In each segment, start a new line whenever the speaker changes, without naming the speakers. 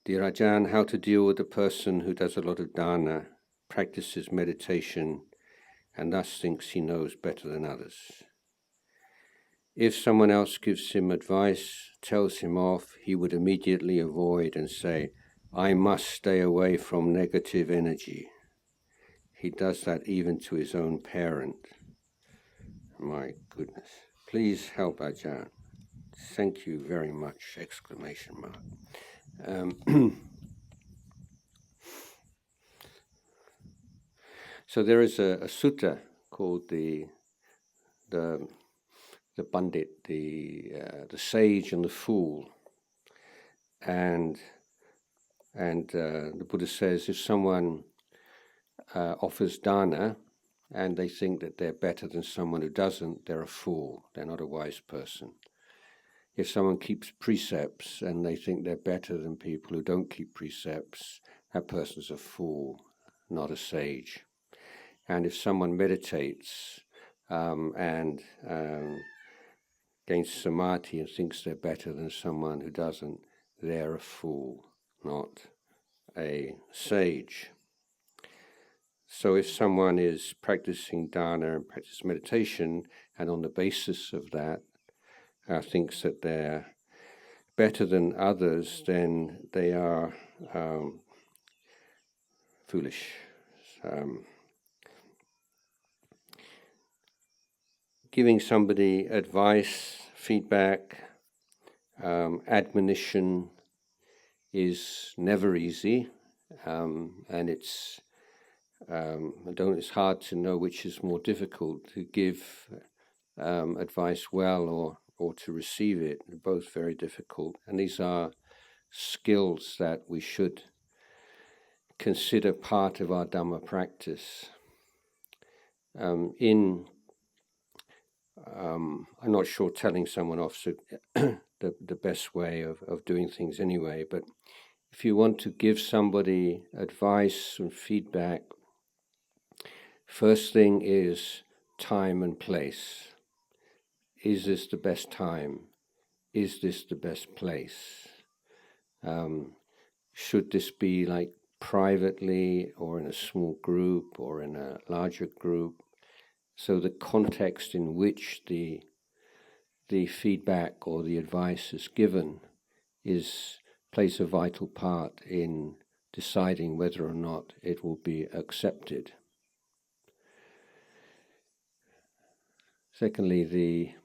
Dear Ajahn, how to deal with a person who does a lot of dana, practices meditation, and thus thinks he knows better than others. If someone else gives him advice, tells him off, he would immediately avoid and say, I must stay away from negative energy. He does that even to his own parent. My goodness. Please help Ajahn. Thank you very much! Exclamation mark. So there is a sutta called the Pandit, the sage and the fool, and the Buddha says if someone offers dana and they think that they're better than someone who doesn't, they're a fool. They're not a wise person. If someone keeps precepts and they think they're better than people who don't keep precepts, that person's a fool, not a sage. And if someone meditates and gains samadhi and thinks they're better than someone who doesn't, they're a fool, not a sage. So if someone is practicing dana and practice meditation, and on the basis of that thinks that they're better than others, then they are foolish. Giving somebody advice, feedback, admonition is never easy, and it's hard to know which is more difficult, to give advice well or to receive it. They're both very difficult, and these are skills that we should consider part of our Dhamma practice. I'm not sure telling someone off is the best way of doing things anyway, but if you want to give somebody advice and feedback, first thing is time and place. Is this the best time? Is this the best place? Should this be like privately or in a small group or in a larger group? So the context in which the feedback or the advice is given plays a vital part in deciding whether or not it will be accepted. Secondly,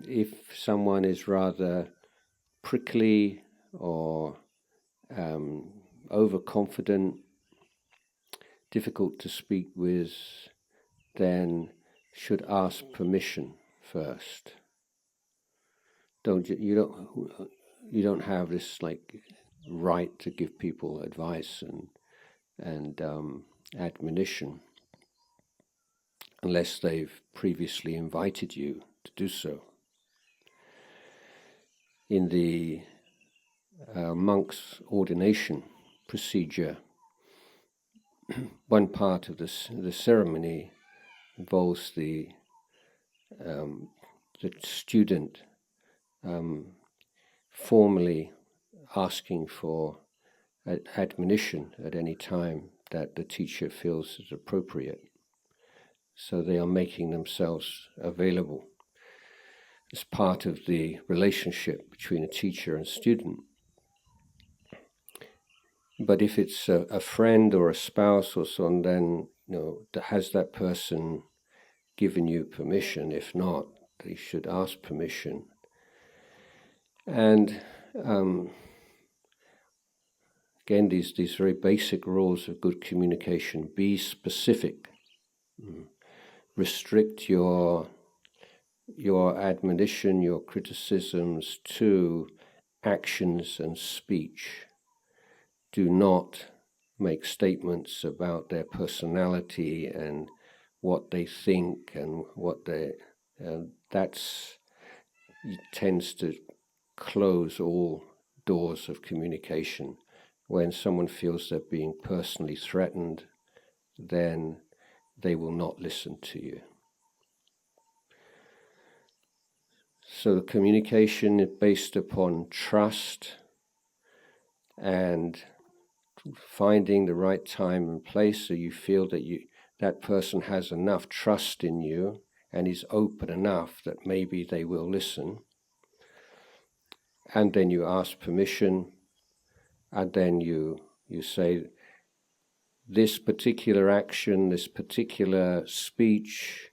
if someone is rather prickly or overconfident, difficult to speak with, then should ask permission first. You don't have this like right to give people advice and admonition unless they've previously invited you to do so. In the monk's ordination procedure, one part of the ceremony involves the student formally asking for admonition at any time that the teacher feels is appropriate. So they are making themselves available as part of the relationship between a teacher and student. But if it's a friend or a spouse or so on, then has that person given you permission? If not, they should ask permission. And again, these very basic rules of good communication: be specific. Restrict your admonition, your criticisms to actions and speech. Do not make statements about their personality and what they think and what that tends to close all doors of communication. When someone feels they're being personally threatened, then they will not listen to you. So the communication is based upon trust and finding the right time and place so you feel that that person has enough trust in you and is open enough that maybe they will listen. And then you ask permission, and then you say, this particular action, this particular speech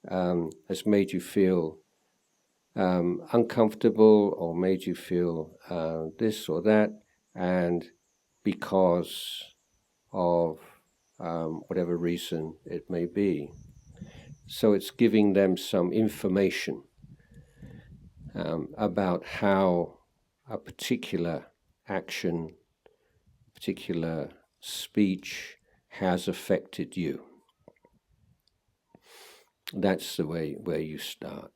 has made you feel uncomfortable or made you feel this or that, and because of whatever reason it may be. So it's giving them some information about how a particular action, particular speech has affected you. That's the way where you start.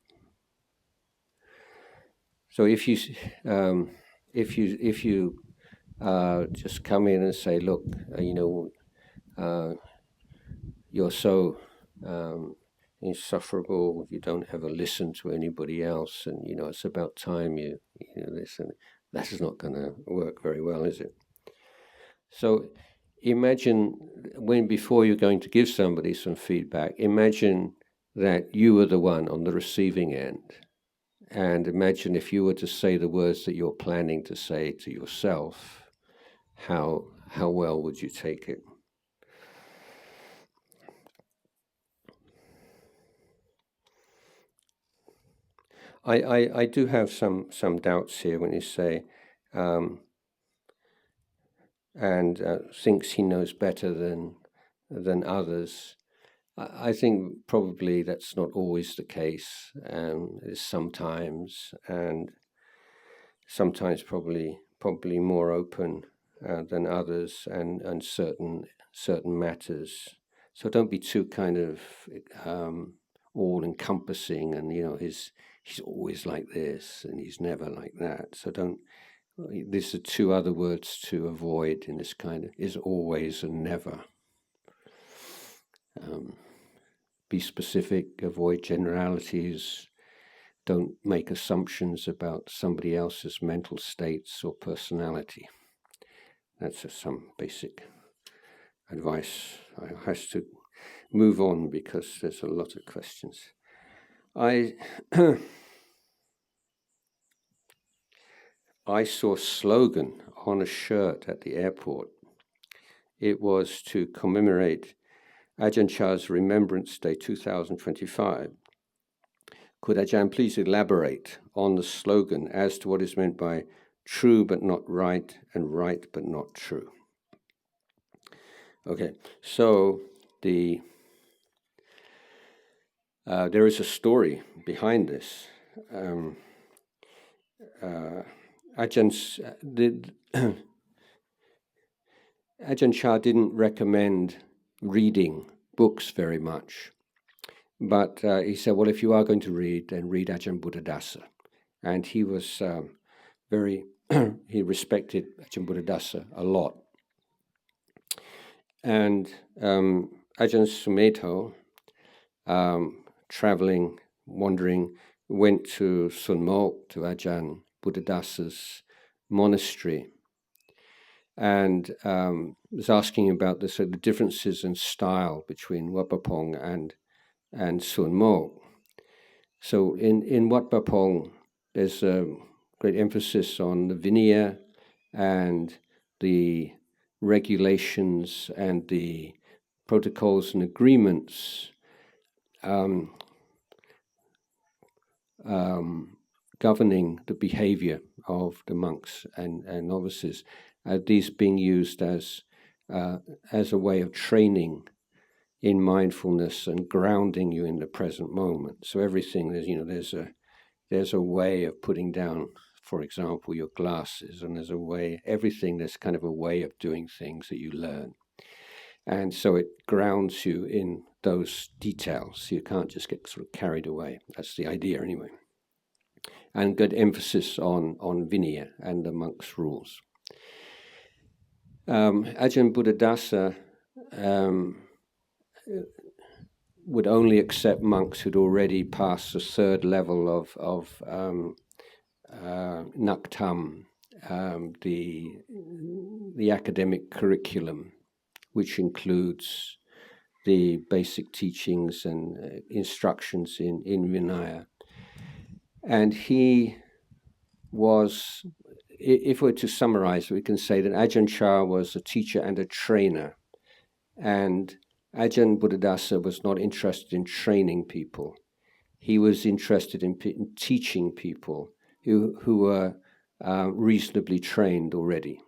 So if you just come in and say, look, you're so insufferable, you don't ever listen to anybody else, and it's about time you listen. That is not going to work very well, is it? So imagine before you're going to give somebody some feedback, imagine that you were the one on the receiving end. And imagine if you were to say the words that you're planning to say to yourself, how well would you take it? I do have some doubts here when you say, thinks he knows better than others. I think probably that's not always the case. It's sometimes, and sometimes probably more open than others, and certain matters. So don't be too kind of all-encompassing, and he's always like this, and he's never like that. So don't. These are two other words to avoid in this kind of is always and never. Be specific, avoid generalities, don't make assumptions about somebody else's mental states or personality. That's some basic advice. I have to move on because there's a lot of questions. I saw a slogan on a shirt at the airport. It was to commemorate Ajahn Chah's Remembrance Day 2025. Could Ajahn please elaborate on the slogan as to what is meant by true but not right and right but not true? Okay, so there is a story behind this. Ajahn Chah didn't recommend reading books very much, but he said, well, if you are going to read, then read Ajahn Buddhadasa. And he was he respected Ajahn Buddhadasa a lot. And Ajahn Sumedho, traveling, wandering, went to Sun Mok, to Ajahn Buddhadasa's monastery, and was asking about the differences in style between Wat Pah Pong and Sun Mok. So in Wat Pah Pong, there's a great emphasis on the Vinaya and the regulations and the protocols and agreements governing the behavior of the monks and novices. These being used as a way of training in mindfulness and grounding you in the present moment. So everything there's a way of putting down, for example, your glasses, and there's kind of a way of doing things that you learn. And so it grounds you in those details. You can't just get sort of carried away. That's the idea anyway. And good emphasis on Vinaya and the monks' rules. Ajahn Buddhadasa would only accept monks who'd already passed the third level of Naktam the academic curriculum, which includes the basic teachings and instructions in Vinaya. And he was, if we're to summarize, we can say that Ajahn Chah was a teacher and a trainer. And Ajahn Buddhadasa was not interested in training people. He was interested in teaching people who were reasonably trained already.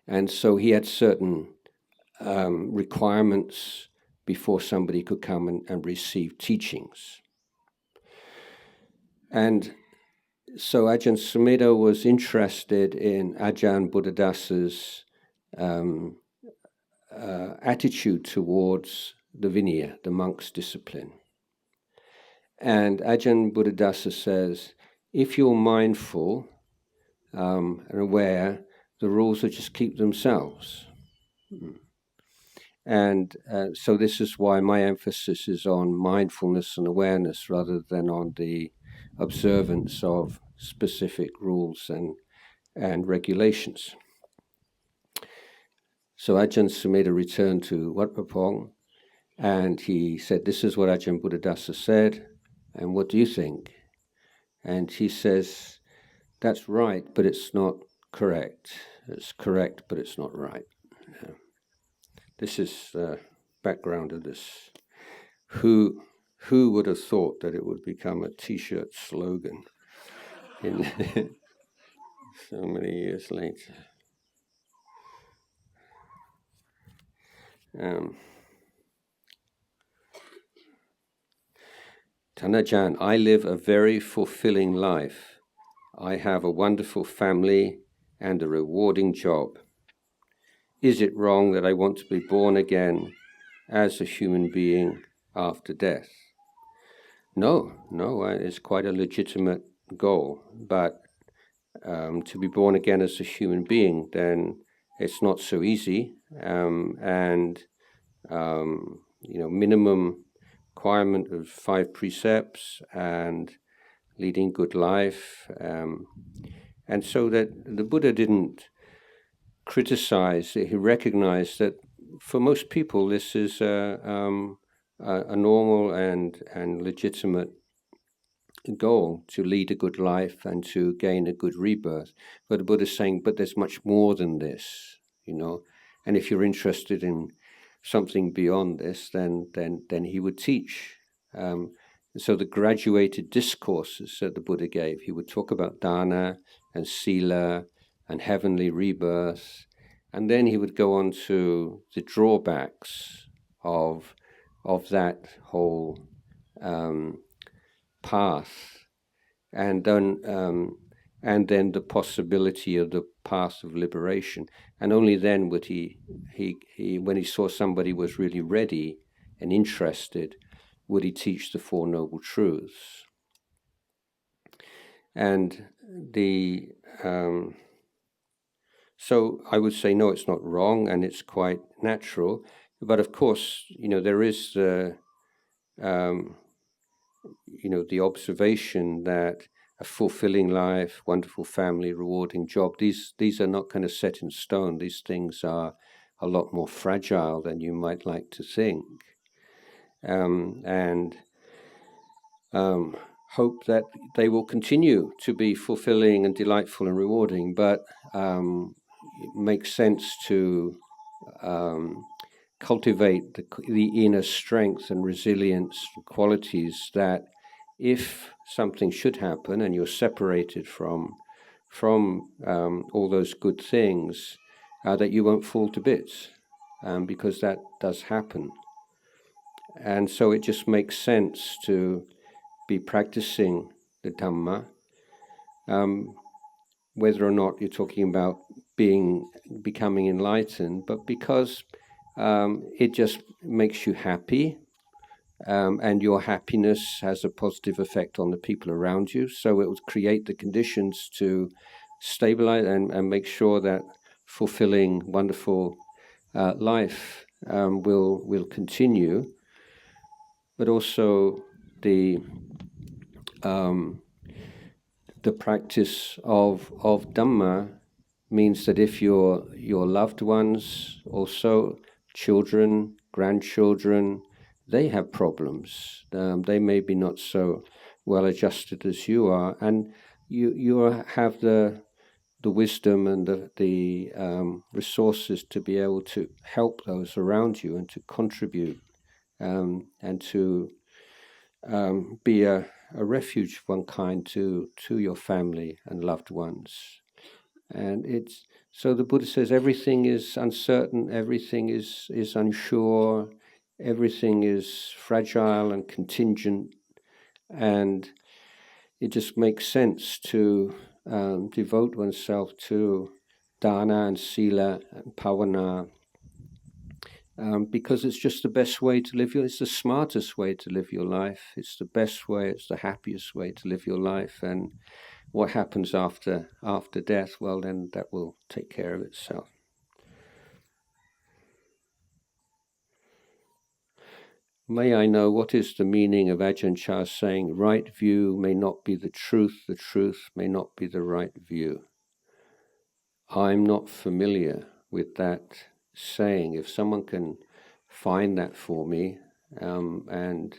And so he had certain requirements before somebody could come and receive teachings. And so Ajahn Sumedho was interested in Ajahn Buddhadasa's attitude towards the Vinaya, the monk's discipline. And Ajahn Buddhadasa says, if you're mindful and aware, the rules will just keep themselves. And so this is why my emphasis is on mindfulness and awareness rather than on the observance of specific rules and regulations. So Ajahn Sumedho returned to Wat Pah Pong, and he said, this is what Ajahn Buddhadasa said, and what do you think? And he says, that's right, but it's not correct. It's correct, but it's not right. Yeah. This is the background of this. Who would have thought that it would become a T-shirt slogan in so many years later? Tanajan, I live a very fulfilling life. I have a wonderful family and a rewarding job. Is it wrong that I want to be born again as a human being after death? No, it's quite a legitimate goal, but to be born again as a human being, then it's not so easy, minimum requirement of 5 precepts and leading good life, and so that the Buddha didn't criticize. He recognized that for most people this is a normal and legitimate goal, to lead a good life and to gain a good rebirth. But the Buddha is saying, but there's much more than this, and if you're interested in something beyond this, then he would teach. So the graduated discourses that the Buddha gave, he would talk about dana and sila and heavenly rebirth, and then he would go on to the drawbacks of that whole path, and then the possibility of the path of liberation. And only then would he when he saw somebody was really ready and interested, would he teach the Four Noble Truths. And so I would say, no, it's not wrong, and it's quite natural. But of course, there is the observation that a fulfilling life, wonderful family, rewarding job, these are not kind of set in stone. These things are a lot more fragile than you might like to think. And hope that they will continue to be fulfilling and delightful and rewarding, but it makes sense to cultivate the inner strength and resilience qualities that if something should happen and you're separated from all those good things, that you won't fall to bits, because that does happen. And so it just makes sense to be practicing the Dhamma, whether or not you're talking about becoming enlightened, but because it just makes you happy, and your happiness has a positive effect on the people around you. So it would create the conditions to stabilize and make sure that fulfilling, wonderful life will continue. But also the the practice of Dhamma means that if your loved ones, also children, grandchildren, they have problems. They may be not so well adjusted as you are, and you have the wisdom and the resources to be able to help those around you and to contribute and to be a refuge of one kind to your family and loved ones. And it's so the Buddha says everything is uncertain, everything is unsure, everything is fragile and contingent, and it just makes sense to devote oneself to dana and sila and pavana, because it's just the best way to live it's the smartest way to live your life. It's the best way, it's the happiest way to live your life. And what happens after death, well, then that will take care of itself. May I know what is the meaning of Ajahn Chah saying, right view may not be the truth may not be the right view? I'm not familiar with that saying. If someone can find that for me and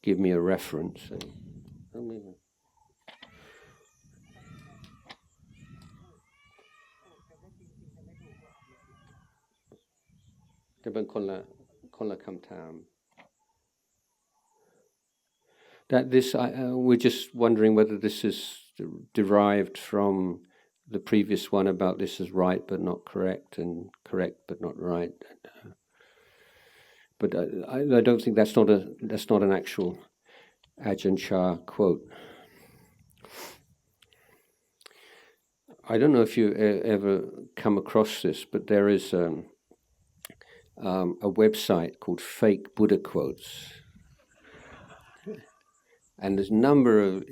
give me a reference. That this, we're just wondering whether this is derived from the previous one about this is right but not correct and correct but not right. But I don't think that's not an actual Ajahn Chah quote. I don't know if you ever come across this, but there is a website called Fake Buddha Quotes. And there's a number of,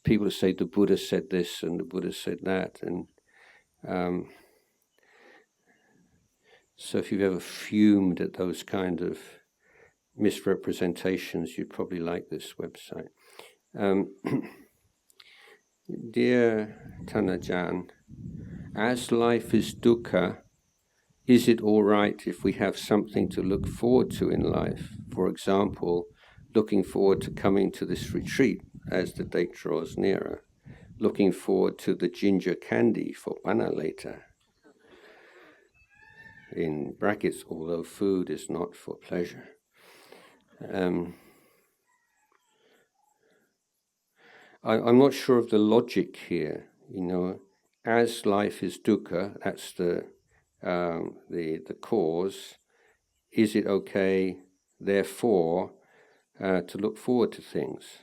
people who say the Buddha said this and the Buddha said that. And so if you've ever fumed at those kind of misrepresentations, you'd probably like this website. Dear Tanajan, as life is dukkha, is it all right if we have something to look forward to in life? For example, looking forward to coming to this retreat as the date draws nearer, looking forward to the ginger candy for Bana later. In brackets, although food is not for pleasure. I'm not sure of the logic here. As life is dukkha, that's the cause. Is it okay, therefore, to look forward to things?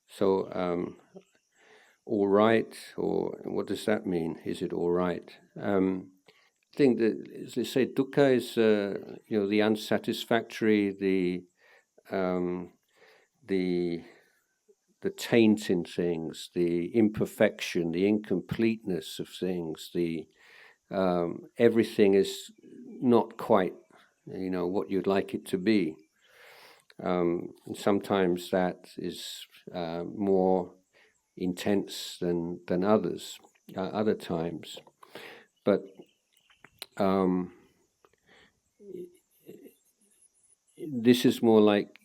So, all right, or what does that mean? Is it all right? I think that, as they say, dukkha is the unsatisfactory, the taint in things, the imperfection, the incompleteness of things, the everything is not quite, what you'd like it to be. And sometimes that is more intense than others, other times. But this is more like,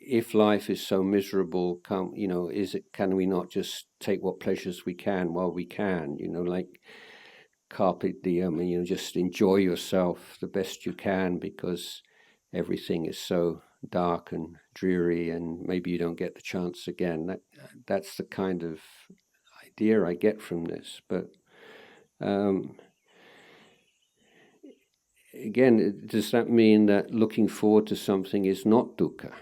if life is so miserable, can we not just take what pleasures we can while we can? Like carpe diem, just enjoy yourself the best you can because everything is so dark and dreary, and maybe you don't get the chance again. That's the kind of idea I get from this. But again, does that mean that looking forward to something is not dukkha?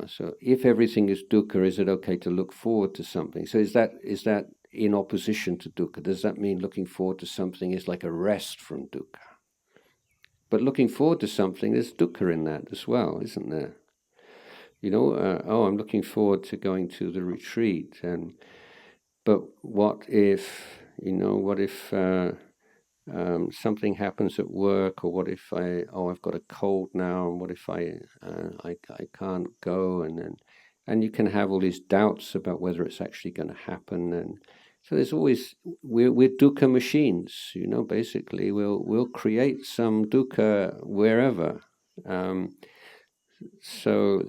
So if everything is dukkha, is it okay to look forward to something? So is that in opposition to dukkha? Does that mean looking forward to something is like a rest from dukkha? But looking forward to something, there's dukkha in that as well, isn't there? I'm looking forward to going to the retreat, but what if something happens at work, or what if I've got a cold now, and what if I can't go, and then And you can have all these doubts about whether it's actually going to happen. And so there's always, we're dukkha machines, basically. We'll create some dukkha wherever. So,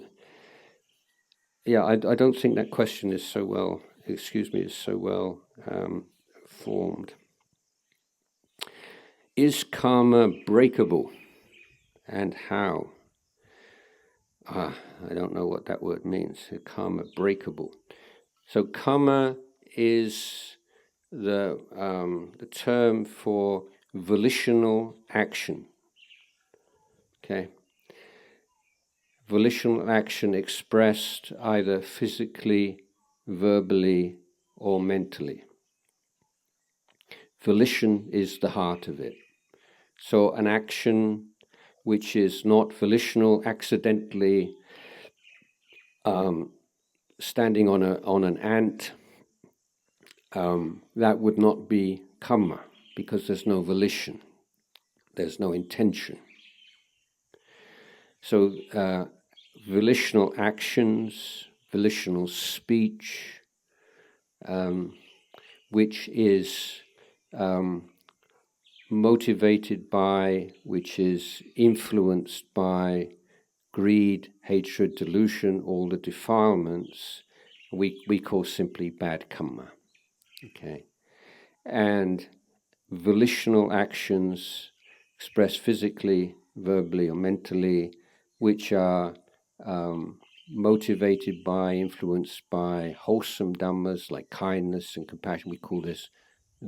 yeah, I don't think that question is so well, formed. Is karma breakable, and how? I don't know what that word means. Karma breakable. So karma is the term for volitional action. Okay. Volitional action expressed either physically, verbally, or mentally. Volition is the heart of it. So an action which is not volitional, accidentally standing on an ant, that would not be karma, because there's no volition, there's no intention. So volitional actions, volitional speech, which is motivated by, which is influenced by greed, hatred, delusion, all the defilements, we call simply bad karma. Okay, and volitional actions expressed physically, verbally, or mentally, which are motivated by, influenced by wholesome dhammas like kindness and compassion, we call this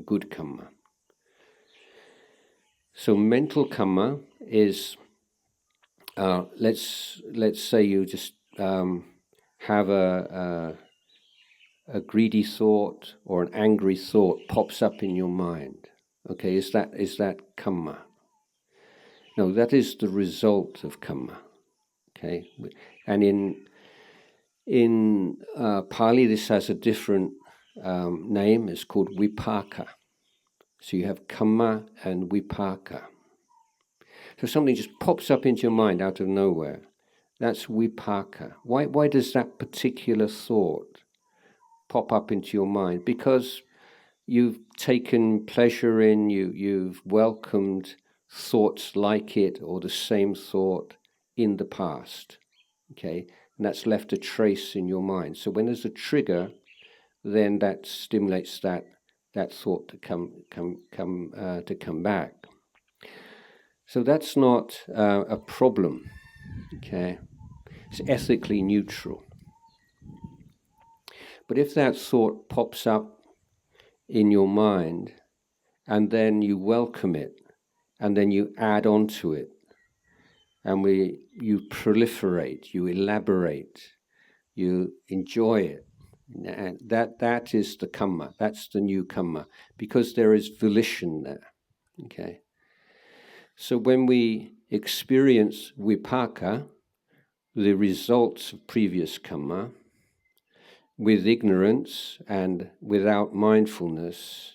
good karma. So mental karma is, let's say you just have a greedy thought or an angry thought pops up in your mind. Okay, is that karma? No, that is the result of karma. Okay, and in Pali this has a different name. It's called vipaka. So you have karma and vipaka. So something just pops up into your mind out of nowhere. That's vipaka. Why does that particular thought pop up into your mind? Because you've taken pleasure in, you've welcomed thoughts like it or the same thought in the past. Okay, and that's left a trace in your mind. So when there's a trigger, then that stimulates that thought to come back. So that's not a problem. Okay, it's ethically neutral. But if that thought pops up in your mind, and then you welcome it, and then you add on to it, and you proliferate, you elaborate, you enjoy it, and that is the karma. That's the new karma, because there is volition there. Okay. So when we experience vipaka, the results of previous karma, with ignorance and without mindfulness,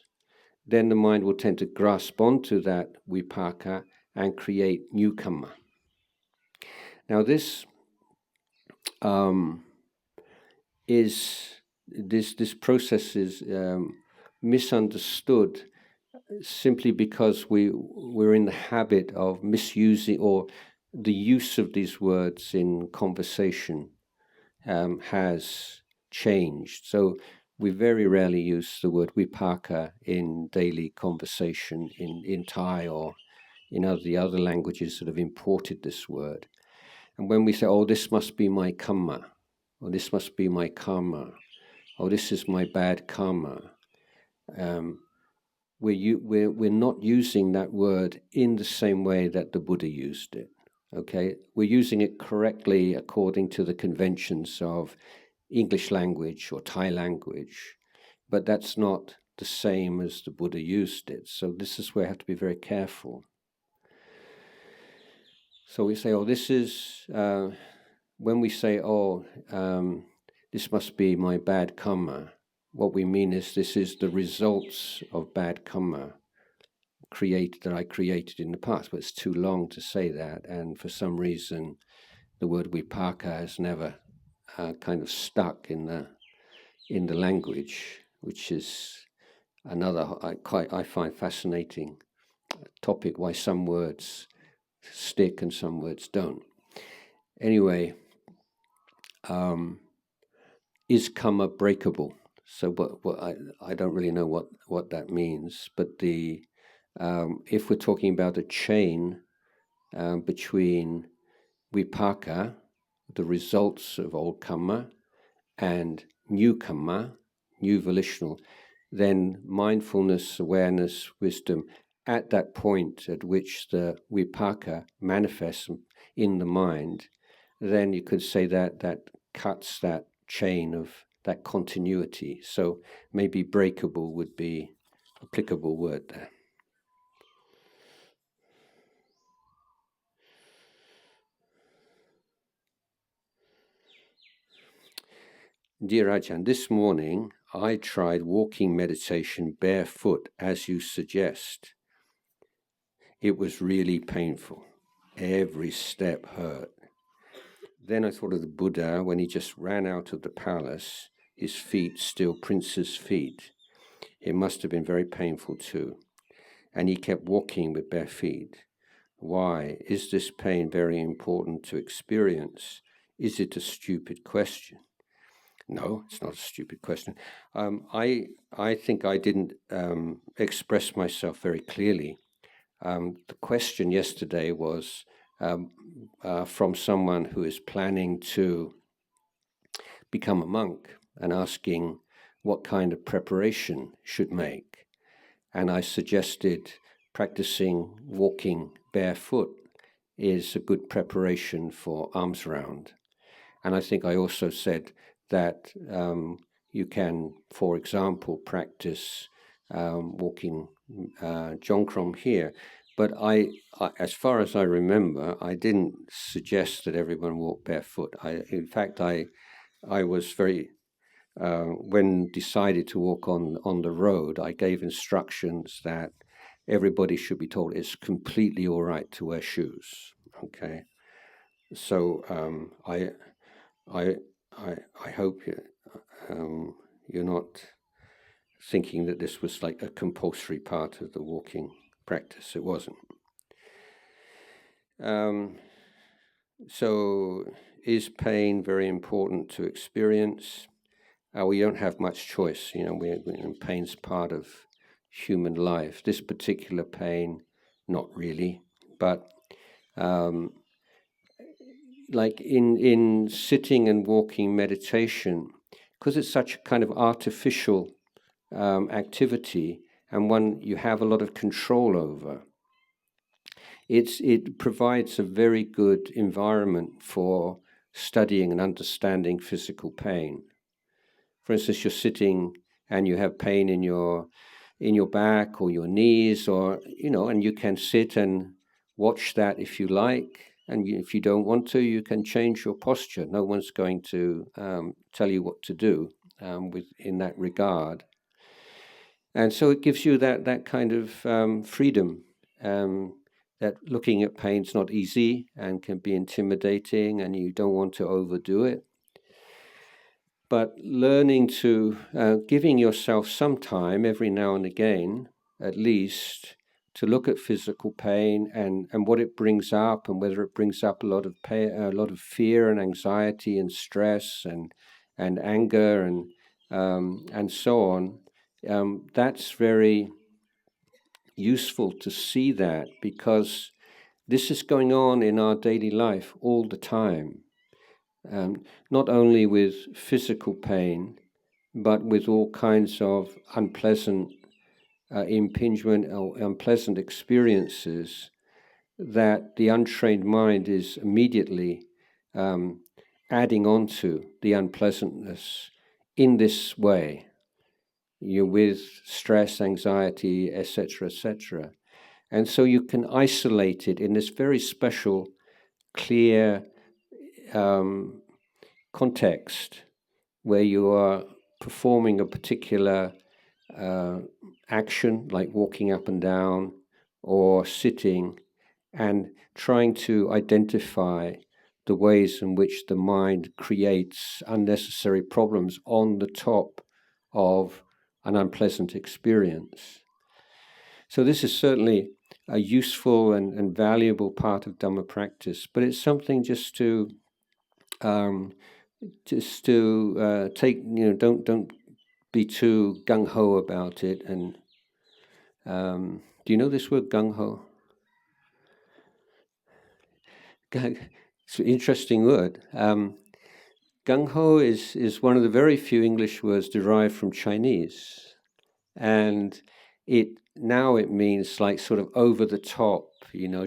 then the mind will tend to grasp onto that vipaka and create new karma. Now this process is misunderstood simply because we're in the habit of misusing, or the use of these words in conversation has changed. So we very rarely use the word vipaka in daily conversation in Thai or in the other languages that have imported this word. And when we say, oh, this must be my karma, or this must be my karma, or this is my bad karma, we're not using that word in the same way that the Buddha used it. Okay, we're using it correctly according to the conventions of English language or Thai language, but that's not the same as the Buddha used it. So this is where I have to be very careful. So we say, oh, this is, when we say, oh, this must be my bad karma, what we mean is this is the results of bad karma that I created in the past. But it's too long to say that, and for some reason the word vipaka has never kind of stuck in the language, which is another I find fascinating topic, why some words stick and some words don't. Anyway, is karma breakable? So what I don't really know what that means, but if we're talking about a chain between vipaka, the results of old karma, and new karma, new volitional, then mindfulness, awareness, wisdom, at that point at which the vipaka manifests in the mind, then you could say that cuts that chain of that continuity. So maybe breakable would be applicable word there. Dear Ajahn, this morning I tried walking meditation barefoot as you suggest. It was really painful. Every step hurt. Then I thought of the Buddha when he just ran out of the palace, his feet still prince's feet. It must have been very painful too. And he kept walking with bare feet. Why? Is this pain very important to experience? Is it a stupid question? No, it's not a stupid question. I think I didn't express myself very clearly. The question yesterday was from someone who is planning to become a monk and asking what kind of preparation should make. And I suggested practicing walking barefoot is a good preparation for alms round. And I think I also said that you can, for example, practice walking jongkrom here. But I, as far as I remember, I didn't suggest that everyone walk barefoot. In fact, I was very, when decided to walk on the road, I gave instructions that everybody should be told it's completely all right to wear shoes. Okay, so I hope you're not thinking that this was like a compulsory part of the walking practice. It wasn't. So is pain very important to experience? We don't have much choice. Pain's part of human life. This particular pain, not really. But like in sitting and walking meditation, because it's such a kind of artificial activity and one you have a lot of control over, it provides a very good environment for studying and understanding physical pain. For instance, you're sitting and you have pain in your back or your knees, or and you can sit and watch that if you like, and if you don't want to, you can change your posture. No one's going to tell you what to do in that regard. And so it gives you that kind of freedom. That looking at pain's not easy and can be intimidating, and you don't want to overdo it. But learning to, giving yourself some time every now and again, at least, to look at physical pain and what it brings up, and whether it brings up a lot of pain, a lot of fear and anxiety and stress and anger and so on. That's very useful to see that, because this is going on in our daily life all the time. Not only with physical pain, but with all kinds of unpleasant impingement or unpleasant experiences that the untrained mind is immediately adding on to the unpleasantness in this way, with stress, anxiety, etc., etc. And so you can isolate it in this very special, clear context where you are performing a particular action, like walking up and down or sitting, and trying to identify the ways in which the mind creates unnecessary problems on the top of an unpleasant experience. So this is certainly a useful and valuable part of Dhamma practice, but it's something just to take, don't be too gung-ho about it. And do you know this word gung-ho? It's an interesting word. Gung-ho is one of the very few English words derived from Chinese, and it means like sort of over the top,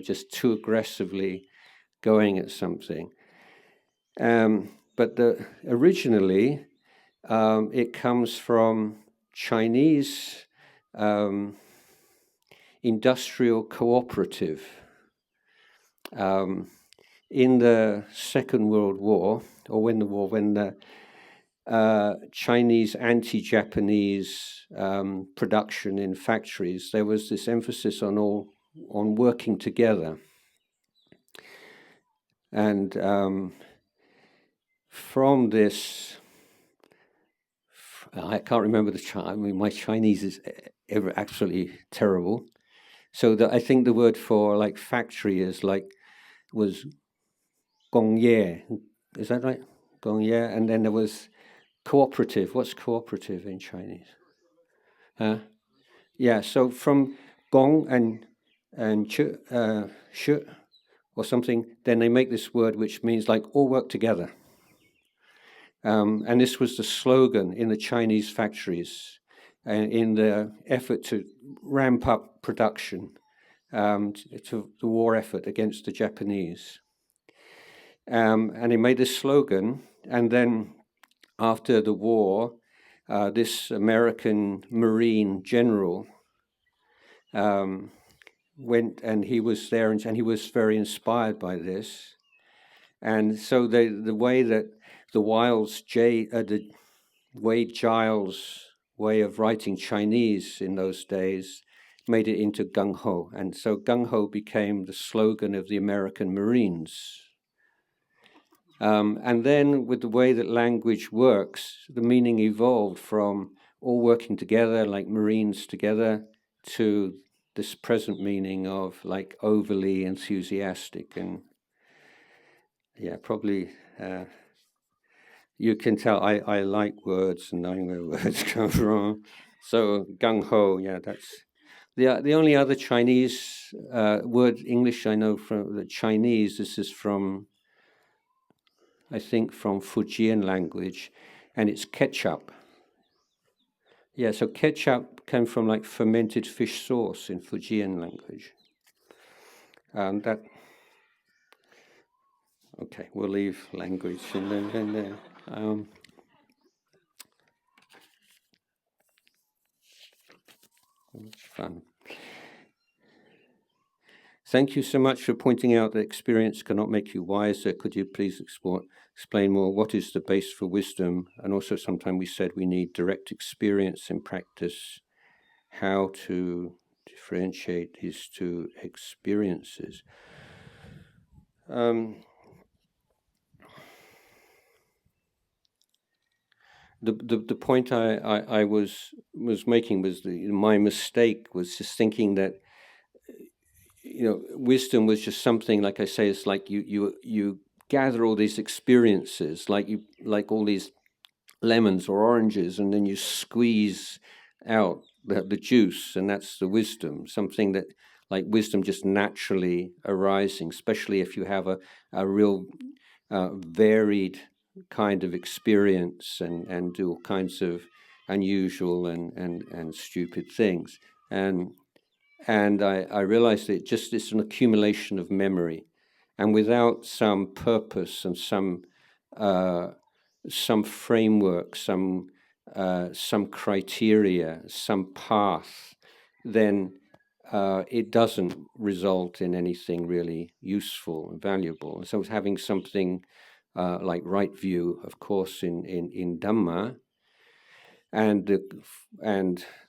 just too aggressively going at something. But originally, it comes from Chinese industrial cooperative. In the Second World War, or when the Chinese anti-Japanese production in factories, there was this emphasis on working together, and from this, I can't remember my Chinese is absolutely terrible. So I think the word for like factory was gongye. Is that right? Gongye. And then there was cooperative. What's cooperative in Chinese? Yeah. So from gong and shi or something, then they make this word which means like all work together. And this was the slogan in the Chinese factories, in the effort to ramp up production, to the war effort against the Japanese. And he made this slogan, and then after the war, this American Marine general went, and he was there, and he was very inspired by this. And so the way that the Wade Giles way of writing Chinese in those days made it into gung-ho. And so gung-ho became the slogan of the American Marines. And then with the way that language works, the meaning evolved from all working together, like Marines together, to this present meaning of like overly enthusiastic. And yeah, probably you can tell I like words and knowing where words come from. So gung-ho, yeah, that's the only other Chinese word English I know from the Chinese. This is from, I think, from Fujian language, and it's ketchup. Yeah, so ketchup came from like fermented fish sauce in Fujian language. Okay, we'll leave language and then it's fun. Thank you so much for pointing out that experience cannot make you wiser. Could you please explain more what is the base for wisdom? And also sometimes we said we need direct experience in practice. How to differentiate these two experiences? The point I was making was my mistake was just thinking that wisdom was just something, like I say, it's like you gather all these experiences, like all these lemons or oranges, and then you squeeze out the juice, and that's the wisdom. Something that, like wisdom, just naturally arising, especially if you have a real varied kind of experience and do all kinds of unusual and stupid things. And I realized that it's an accumulation of memory, and without some purpose and some framework, some criteria, some path, then it doesn't result in anything really useful and valuable. And so having something like right view, of course, in Dhamma, and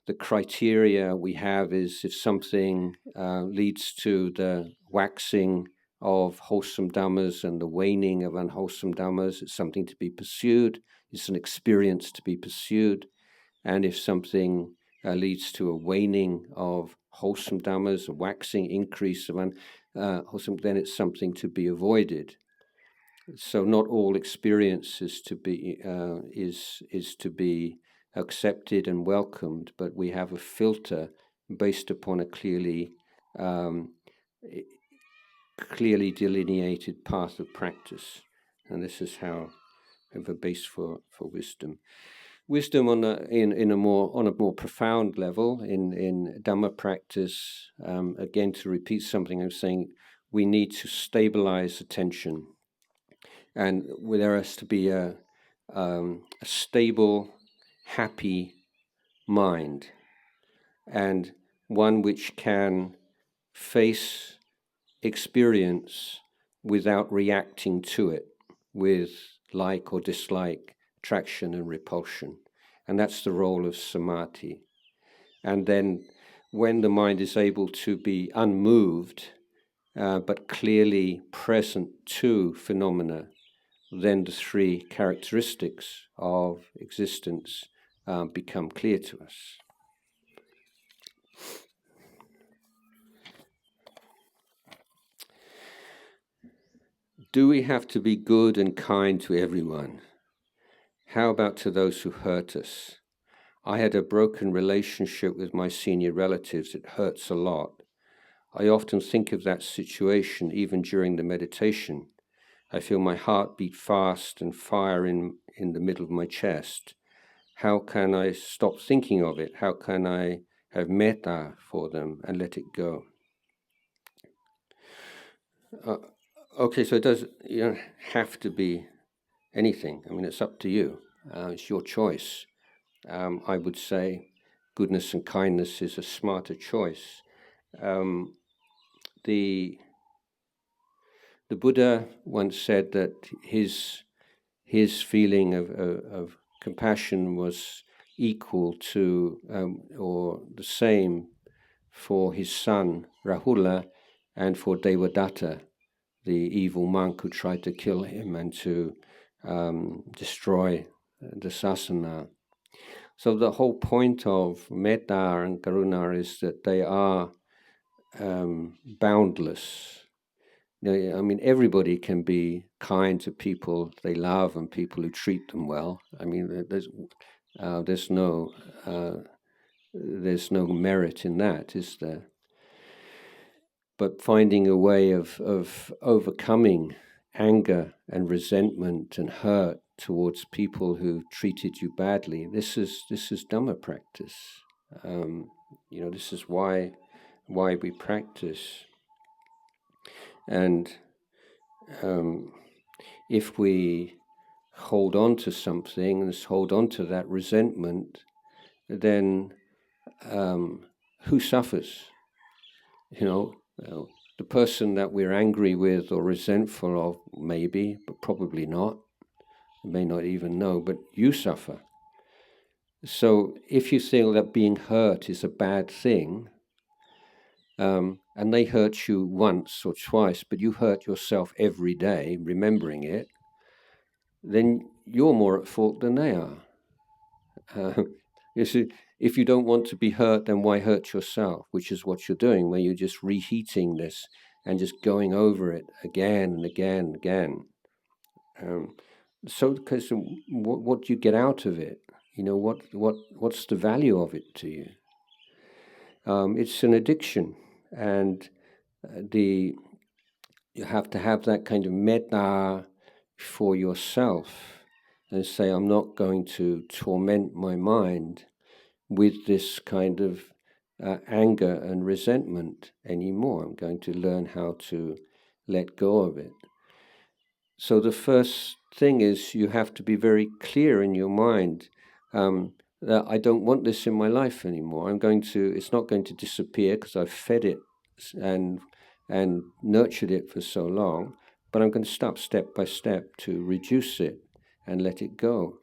the criteria we have is if something leads to the waxing of wholesome dhammas and the waning of unwholesome dhammas. It's something to be pursued. It's an experience to be pursued. And if something leads to a waning of wholesome dhammas, a waxing increase of unwholesome, then it's something to be avoided. So not all experience is to be accepted and welcomed, but we have a filter based upon a clearly delineated path of practice, and this is how we have a base for wisdom. Wisdom on a more profound level in Dhamma practice. Again, to repeat something I was saying, we need to stabilize attention, and there has to be a stable, happy mind, and one which can face experience without reacting to it with like or dislike, attraction and repulsion. And that's the role of samadhi. And then when the mind is able to be unmoved, but clearly present to phenomena, then the three characteristics of existence become clear to us. Do we have to be good and kind to everyone? How about to those who hurt us? I had a broken relationship with my senior relatives. It hurts a lot. I often think of that situation even during the meditation. I feel my heart beat fast and fire in the middle of my chest. How can I stop thinking of it? How can I have metta for them and let it go? Okay, so you don't have to be anything. I mean, it's up to you. It's your choice. I would say goodness and kindness is a smarter choice. The Buddha once said that his feeling of compassion was equal to or the same for his son Rahula and for Devadatta, the evil monk who tried to kill him and to destroy the sasana. So the whole point of metta and karuna is that they are boundless. I mean, everybody can be kind to people they love and people who treat them well. I mean, there's no merit in that, is there? But finding a way of overcoming anger and resentment and hurt towards people who treated you badly, this is Dhamma practice. This is why we practice. And if we hold on to something and hold on to that resentment, then who suffers? The person that we're angry with or resentful of, maybe, but probably not. You may not even know, but you suffer. So if you think that being hurt is a bad thing, and they hurt you once or twice, but you hurt yourself every day, remembering it, then you're more at fault than they are. You see, if you don't want to be hurt, then why hurt yourself? Which is what you're doing, where you're just reheating this and just going over it again and again and again. So, because what do you get out of it? What's the value of it to you? It's an addiction, and you have to have that kind of metta for yourself, and say, I'm not going to torment my mind with this kind of anger and resentment anymore. I'm going to learn how to let go of it. So the first thing is you have to be very clear in your mind that I don't want this in my life anymore. It's not going to disappear because I've fed it and nurtured it for so long, but I'm going to stop step by step to reduce it and let it go.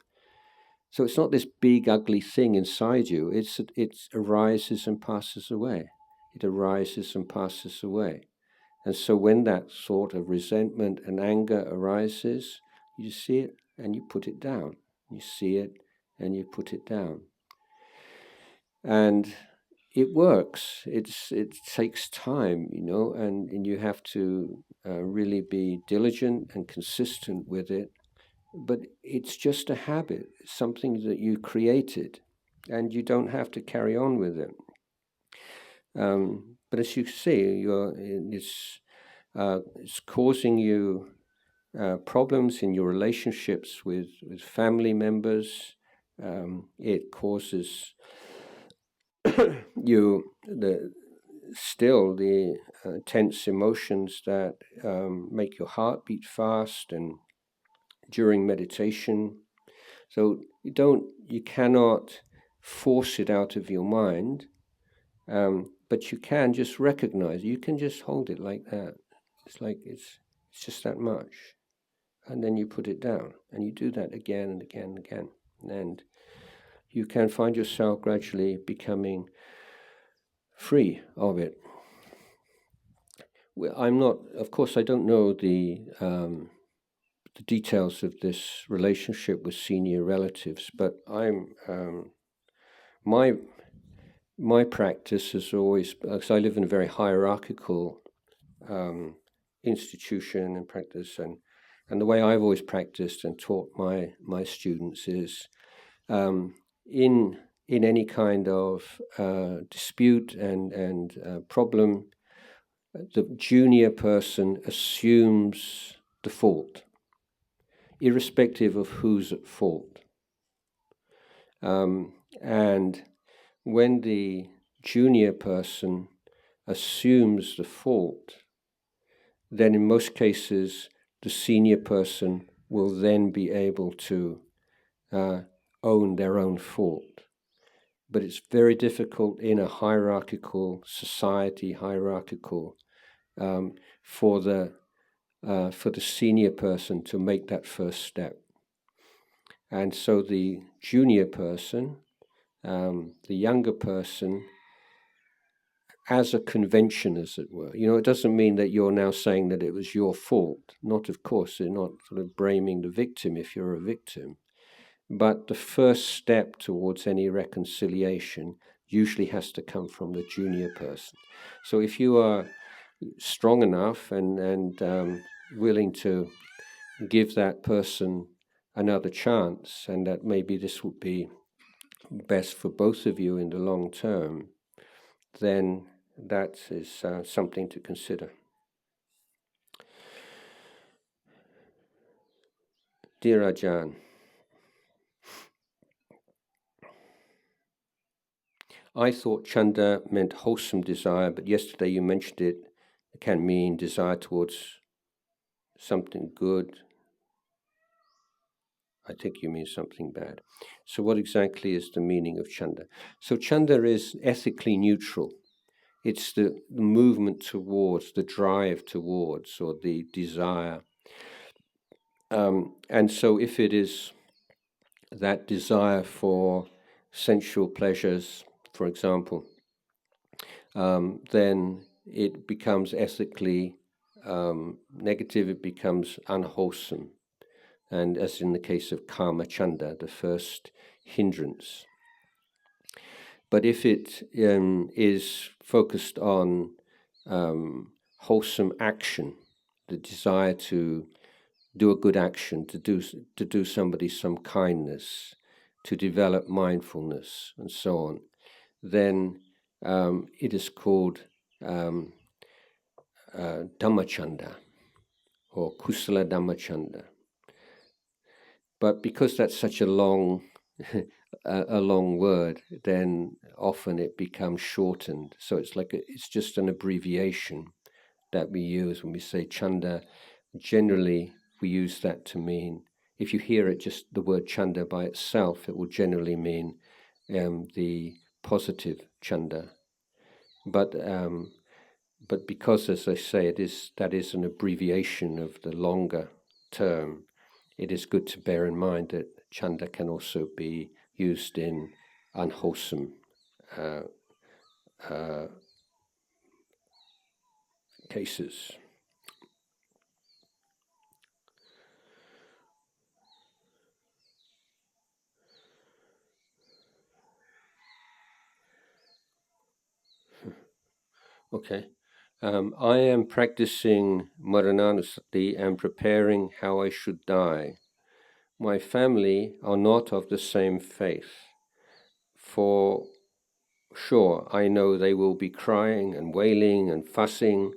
So it's not this big ugly thing inside you. It arises and passes away. It arises and passes away. And so when that sort of resentment and anger arises, you see it and you put it down. You see it and you put it down. And it works. It takes time, and you have to really be diligent and consistent with it. But it's just a habit, something that you created, and you don't have to carry on with it. But as you see, it's causing you problems in your relationships with family members. It causes you the tense emotions that make your heart beat fast and during meditation. So you cannot force it out of your mind, but you can just recognize. You can just hold it like that. It's just that much, and then you put it down, and you do that again and again and again, and you can find yourself gradually becoming free of it. I'm not, of course, I don't know the details of this relationship with senior relatives, but my practice is always, because I live in a very hierarchical institution and practice, and the way I've always practiced and taught my students is in any kind of dispute and problem, the junior person assumes the fault, irrespective of who's at fault. And when the junior person assumes the fault, then in most cases the senior person will then be able to own their own fault. But it's very difficult in a hierarchical society, for the senior person to make that first step. And so the junior person, the younger person, as a convention, as it were, it doesn't mean that you're now saying that it was your fault. Not, of course, you're not sort of blaming the victim if you're a victim. But the first step towards any reconciliation usually has to come from the junior person. So if you are strong enough and willing to give that person another chance, and that maybe this would be best for both of you in the long term, then that is something to consider. Dear Ajahn, I thought chanda meant wholesome desire, but yesterday you mentioned it can mean desire towards something good. I think you mean something bad. So what exactly is the meaning of chanda? So chanda is ethically neutral. It's the movement towards, the drive towards, or the desire. And so if it is that desire for sensual pleasures, for example, then it becomes ethically negative, it becomes unwholesome. And as in the case of kama chanda, the first hindrance. But if it is focused on wholesome action, the desire to do a good action, to do somebody some kindness, to develop mindfulness, and so on, then it is called Dhammachanda or Kusala Dhammachanda. But because that's such a long word, then often it becomes shortened. So it's just an abbreviation that we use when we say chanda. Generally, we use that to mean, if you hear it, just the word chanda by itself, it will generally mean the positive chanda. But because, as I say, that is an abbreviation of the longer term, it is good to bear in mind that chanda can also be used in unwholesome cases. Okay. I am practicing Marananusati and preparing how I should die. My family are not of the same faith. For sure, I know they will be crying and wailing and fussing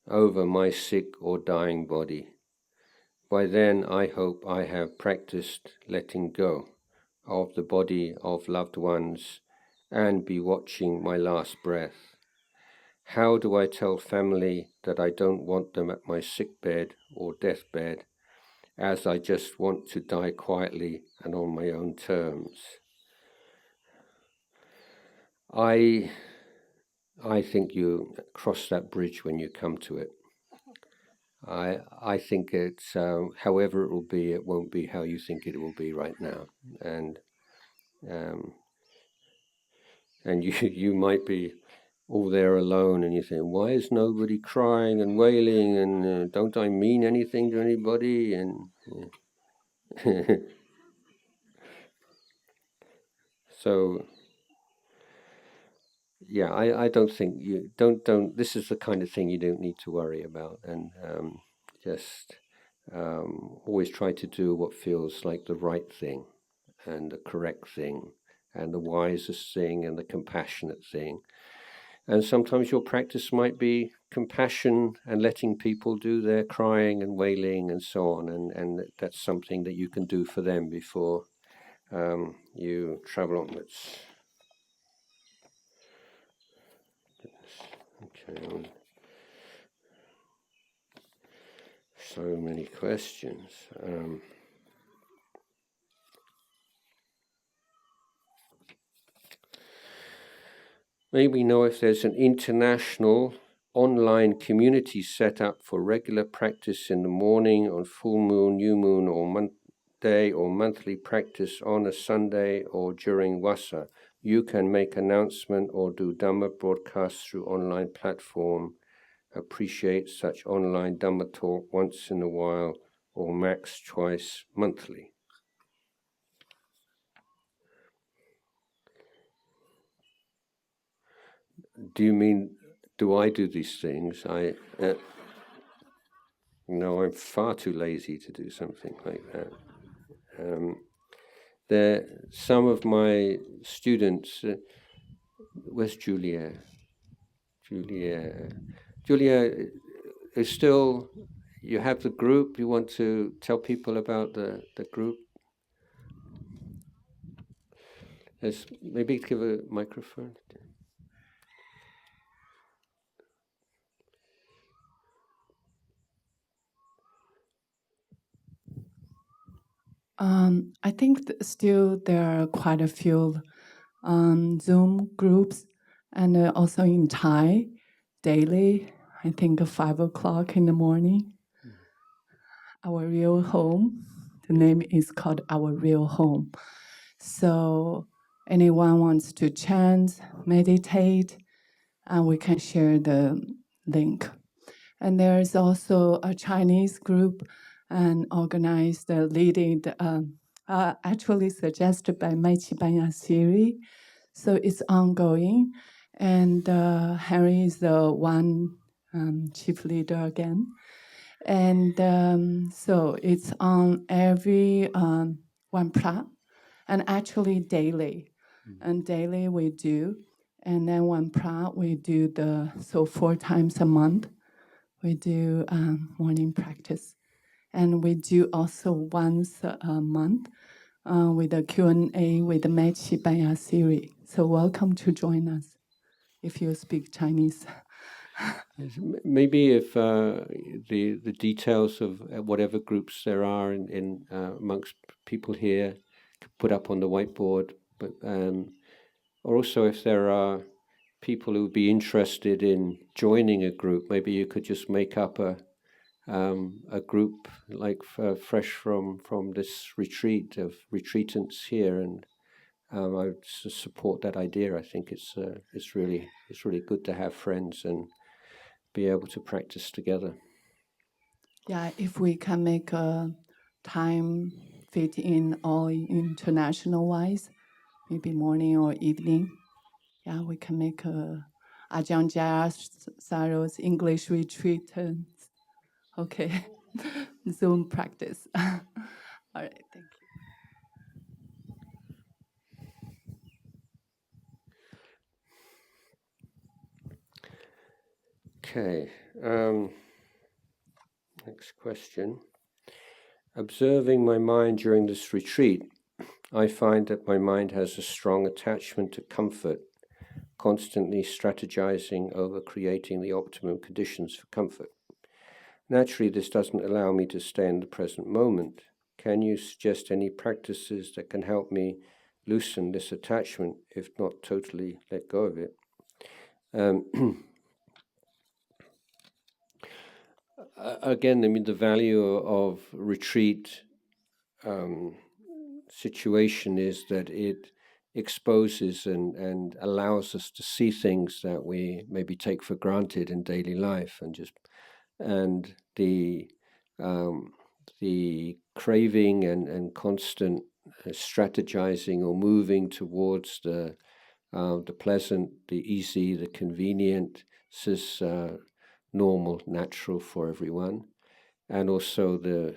over my sick or dying body. By then, I hope I have practiced letting go of the body of loved ones and be watching my last breath. How do I tell family that I don't want them at my sickbed or deathbed, as I just want to die quietly and on my own terms? I think you cross that bridge when you come to it. I think it's however it will be, it won't be how you think it will be right now, and you might be all there alone, and you think, why is nobody crying and wailing, and don't I mean anything to anybody? And so, yeah, I don't think you don't. This is the kind of thing you don't need to worry about, and just always try to do what feels like the right thing, and the correct thing, and the wisest thing, and the compassionate thing. And sometimes your practice might be compassion and letting people do their crying and wailing and so on, and that's something that you can do for them before you travel onwards. Okay. So many questions. May we know if there's an international online community set up for regular practice in the morning on full moon, new moon, or monthday or monthly practice on a Sunday or during Wasa. You can make announcement or do Dhamma broadcasts through online platform. Appreciate such online Dhamma talk once in a while or max twice monthly. Do you mean, do I do these things? No, I'm far too lazy to do something like that. Some of my students, where's Julia? Julia is still, you have the group, you want to tell people about the group? Maybe give a microphone.
I think still there are quite a few Zoom groups, and also in Thai, daily, I think 5 o'clock in the morning. Our Real Home, the name is called Our Real Home. So anyone wants to chant, meditate, and we can share the link. And there is also a Chinese group and organized, leading, actually suggested by Maichi Banya Siri. So it's ongoing. And Harry is the one chief leader again. And so it's on every one pra, and actually daily. And daily we do. And then one pra, we do so 4 times a month. We do morning practice, and we do also once a month with a Q&A with the Mechi Banya Siri. So welcome to join us if you speak Chinese.
Maybe if the details of whatever groups there are in amongst people here put up on the whiteboard, but or also if there are people who would be interested in joining a group, maybe you could just make up a group like fresh from this retreat of retreatants here, and I would support that idea. I think it's really good to have friends and be able to practice together.
Yeah, if we can make a time fit in all international wise, maybe morning or evening. Yeah, we can make a Ajahn Jayasaro's English retreat. Okay, Zoom practice. All right, thank you.
Okay, next question. Observing my mind during this retreat, I find that my mind has a strong attachment to comfort, constantly strategizing over creating the optimum conditions for comfort. Naturally, this doesn't allow me to stay in the present moment. Can you suggest any practices that can help me loosen this attachment, if not totally let go of it? Again, I mean, the value of retreat situation is that it exposes and allows us to see things that we maybe take for granted in daily life, and the craving and constant strategizing or moving towards the pleasant, the easy, the convenient. This is normal, natural for everyone, and also the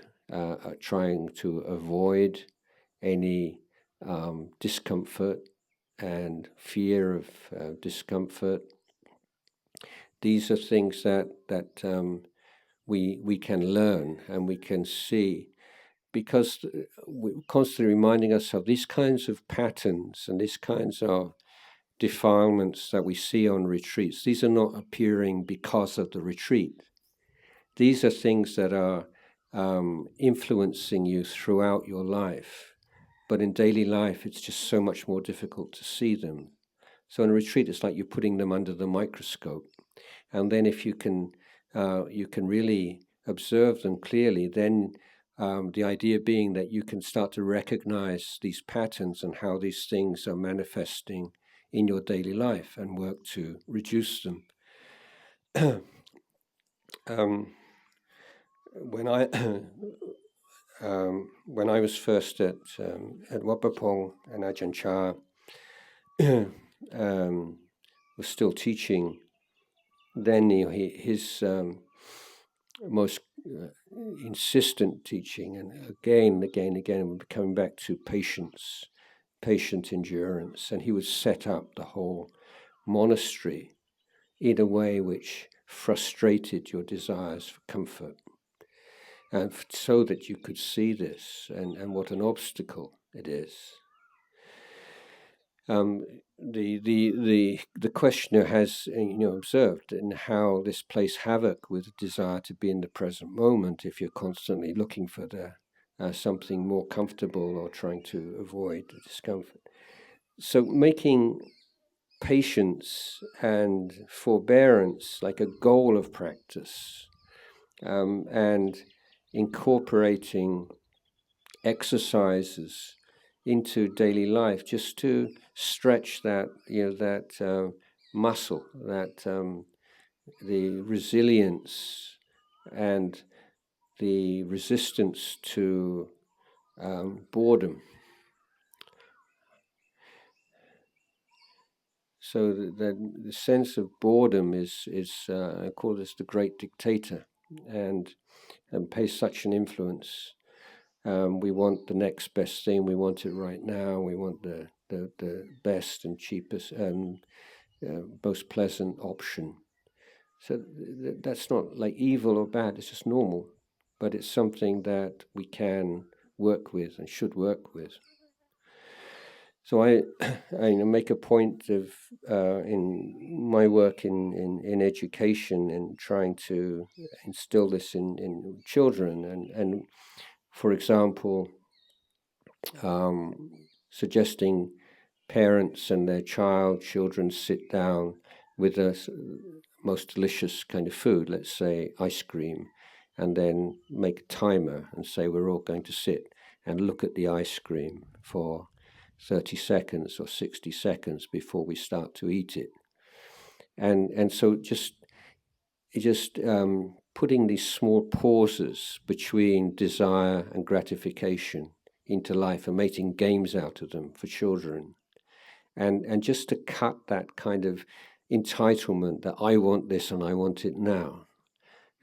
trying to avoid any discomfort and fear of discomfort. These are things that we can learn and we can see, because we're constantly reminding ourselves these kinds of patterns and these kinds of defilements that we see on retreats. These are not appearing because of the retreat. These are things that are influencing you throughout your life. But in daily life, it's just so much more difficult to see them. So in a retreat, it's like you're putting them under the microscope. And then if you can really observe them clearly, then the idea being that you can start to recognize these patterns and how these things are manifesting in your daily life and work to reduce them. When I was first at Wat Pah Pong, and Ajahn Chah was still teaching, then his most insistent teaching, and again, we're coming back to patience, patient endurance, and he would set up the whole monastery in a way which frustrated your desires for comfort, and so that you could see this and what an obstacle it is. The questioner has observed in how this plays havoc with the desire to be in the present moment if you're constantly looking for something more comfortable or trying to avoid the discomfort. So making patience and forbearance like a goal of practice, and incorporating exercises into daily life just to stretch that muscle, that the resilience and the resistance to boredom. So the sense of boredom is I call this the great dictator, and pays such an influence. We want the next best thing. We want it right now. We want the best and cheapest and most pleasant option. So that's not like evil or bad. It's just normal, but it's something that we can work with and should work with. So I make a point of in my work in education and trying to instill this in children, and for example, suggesting parents and their children sit down with the most delicious kind of food, let's say ice cream, and then make a timer and say we're all going to sit and look at the ice cream for 30 seconds or 60 seconds before we start to eat it. And so just just putting these small pauses between desire and gratification into life and making games out of them for children. And just to cut that kind of entitlement that I want this and I want it now.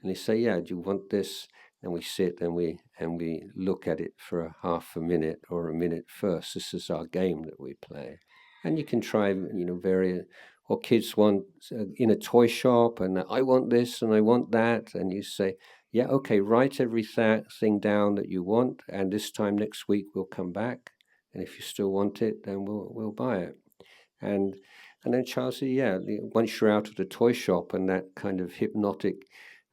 And they say, yeah, do you want this? And we sit and we look at it for a half a minute or a minute first. This is our game that we play. And you can try, various, or kids want in a toy shop, and I want this and I want that. And you say, yeah, okay, write everything down that you want. And this time next week we'll come back. And if you still want it, then we'll buy it. And then Charles said, yeah, once you're out of the toy shop and that kind of hypnotic,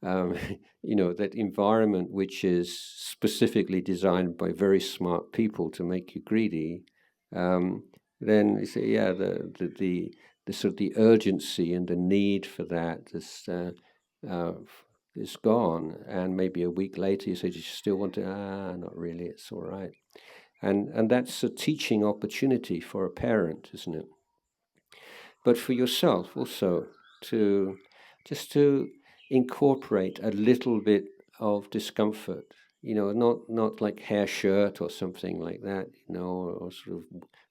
that environment which is specifically designed by very smart people to make you greedy, then you say, yeah, the sort of the urgency and the need for that is gone. And maybe a week later you say, do you still want it? Not really, it's all right. And that's a teaching opportunity for a parent, isn't it? But for yourself also, to incorporate a little bit of discomfort, not like hair shirt or something like that, or sort of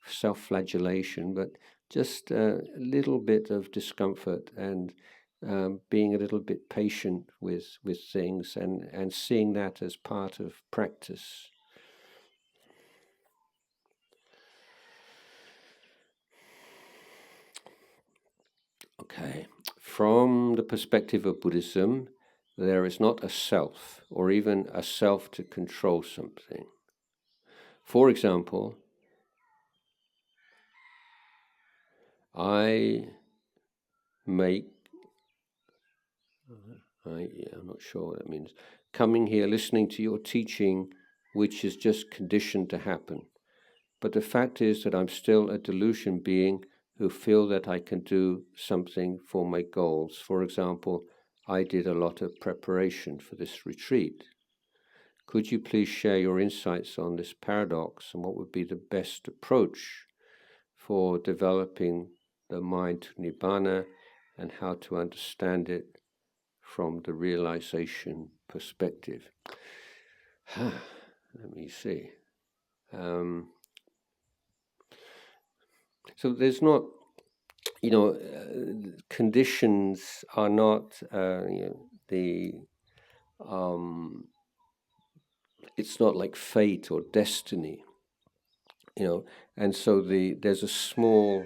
self-flagellation, but just a little bit of discomfort and being a little bit patient with things and seeing that as part of practice. Okay, from the perspective of Buddhism, there is not a self or even a self to control something. For example, I'm not sure what that means. Coming here, listening to your teaching, which is just conditioned to happen. But the fact is that I'm still a delusion being who feel that I can do something for my goals. For example, I did a lot of preparation for this retreat. Could you please share your insights on this paradox and what would be the best approach for developing the mind to Nibbana and how to understand it from the realization perspective? Let me see. So there's not, conditions are not it's not like fate or destiny, and so there's a small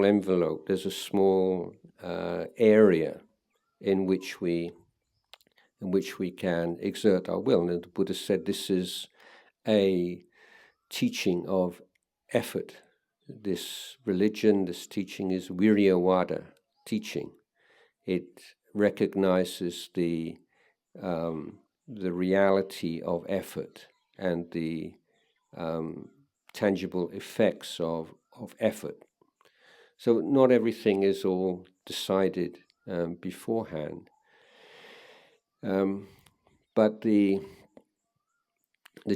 envelope, there's a small area in which we can exert our will. And the Buddha said this is a teaching of effort. This religion, this teaching is Viryavada teaching. It recognizes the reality of effort and the tangible effects of effort. So not everything is all decided beforehand, but the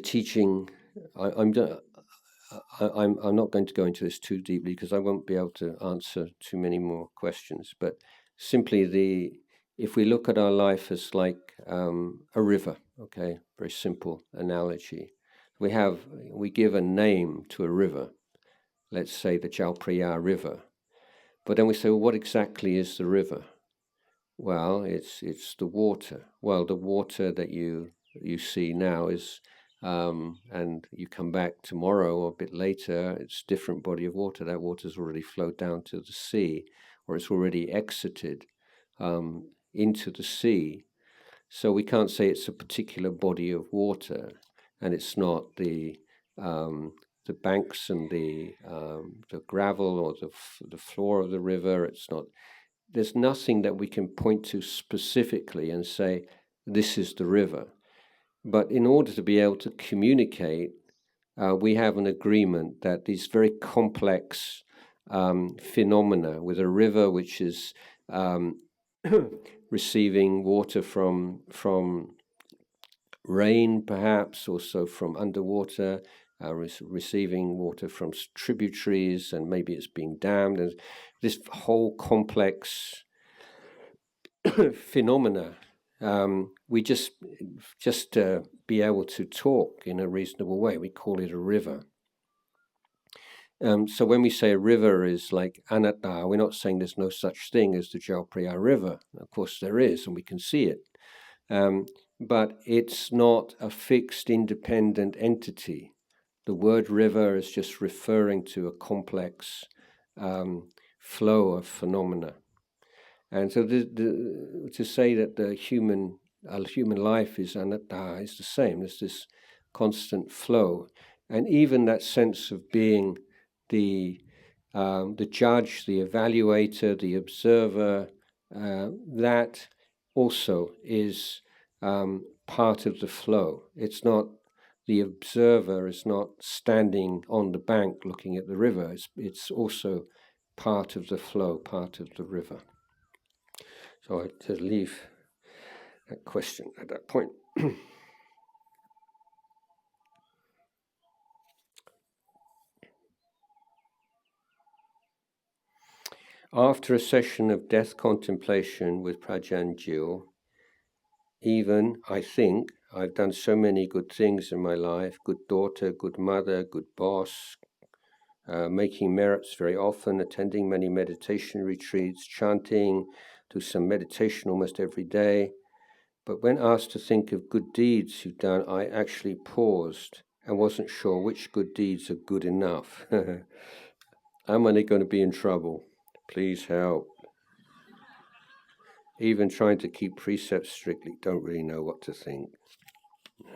teaching. I'm not going to go into this too deeply because I won't be able to answer too many more questions. But simply if we look at our life as like a river, okay, very simple analogy. We give a name to a river. Let's say the Jalpraya River. But then we say, well, what exactly is the river? Well, it's the water. Well, the water that you see now is, and you come back tomorrow or a bit later, it's a different body of water. That water's already flowed down to the sea, or it's already exited into the sea. So we can't say it's a particular body of water, and it's not the banks and the gravel or the floor of the river. It's not. There's nothing that we can point to specifically and say this is the river. But in order to be able to communicate, we have an agreement that these very complex phenomena, with a river which is receiving water from rain, perhaps also from underwater, receiving water from tributaries, and maybe it's being dammed. And this whole complex phenomena, we just be able to talk in a reasonable way. We call it a river. So when we say a river is like anatta, we're not saying there's no such thing as the Jalpriya River. Of course there is, and we can see it. But it's not a fixed, independent entity. The word river is just referring to a complex flow of phenomena. And so to say that the human life is anatta is the same. There's this constant flow. And even that sense of being the judge, the evaluator, the observer, that also is part of the flow. It's not, the observer is not standing on the bank looking at the river. It's also part of the flow, part of the river. So I just leave that question at that point. After a session of death contemplation with Ajahn Jayasaro, even, I think, I've done so many good things in my life, good daughter, good mother, good boss, making merits very often, attending many meditation retreats, chanting, do some meditation almost every day. But when asked to think of good deeds you've done, I actually paused and wasn't sure which good deeds are good enough. Am I going to be in trouble? Please help. Even trying to keep precepts strictly, don't really know what to think.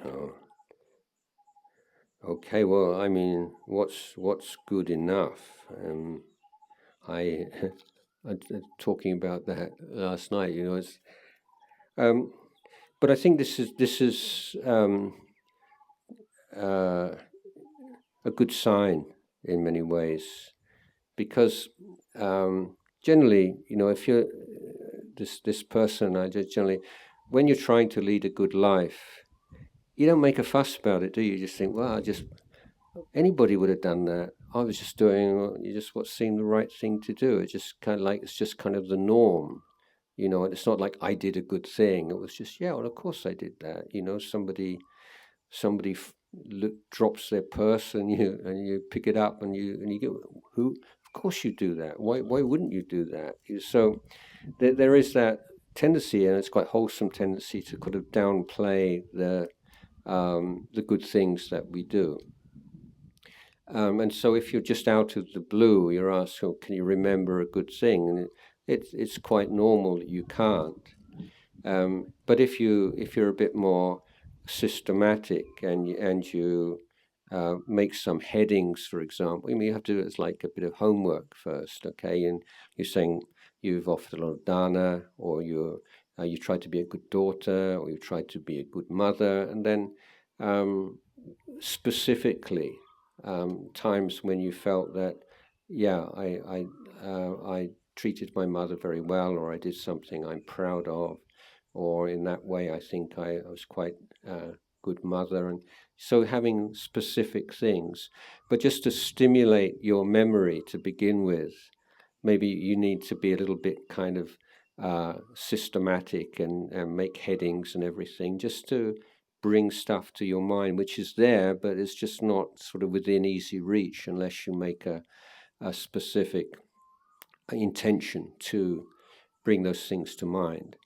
No. Okay, well, I mean, what's good enough? I talking about that last night. You know, it's. But I think this is a good sign in many ways, because generally, you know, if you're this person, I just generally, when you're trying to lead a good life, you don't make a fuss about it, do you? You just think, well, anybody would have done that. I was just doing what seemed the right thing to do. It's just kind of like, it's just kind of the norm, you know. And it's not like I did a good thing. It was just, yeah, well, of course I did that. You know, somebody drops their purse and you pick it up and you go, who? Of course you do that. Why wouldn't you do that? So there is that tendency, and it's quite wholesome tendency, to kind of downplay the good things that we do. And so if you're just out of the blue, you're asked, oh, can you remember a good thing? And it's quite normal that you can't. But if you're a bit more systematic and you make some headings, for example, I mean, you have to do it as like a bit of homework first, okay? And you're saying you've offered a lot of dana, or you tried to be a good daughter, or you tried to be a good mother, and then specifically times when you felt that, yeah, I treated my mother very well, or I did something I'm proud of, or in that way I think I was quite a good mother. And so having specific things, but just to stimulate your memory to begin with, maybe you need to be a little bit kind of systematic and make headings and everything, just to bring stuff to your mind, which is there, but it's just not sort of within easy reach unless you make a specific intention to bring those things to mind.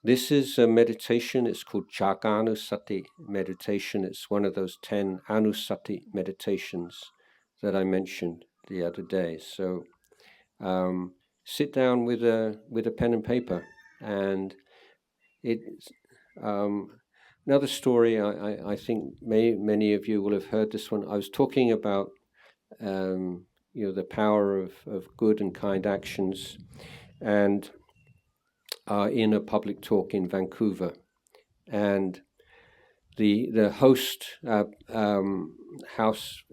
This is a meditation. It's called Jaganusati meditation. It's one of those 10 Anusati meditations that I mentioned the other day. So sit down with a pen and paper, and it's another story. I think many of you will have heard this one. I was talking about the power of good and kind actions, and in a public talk in Vancouver, and the host house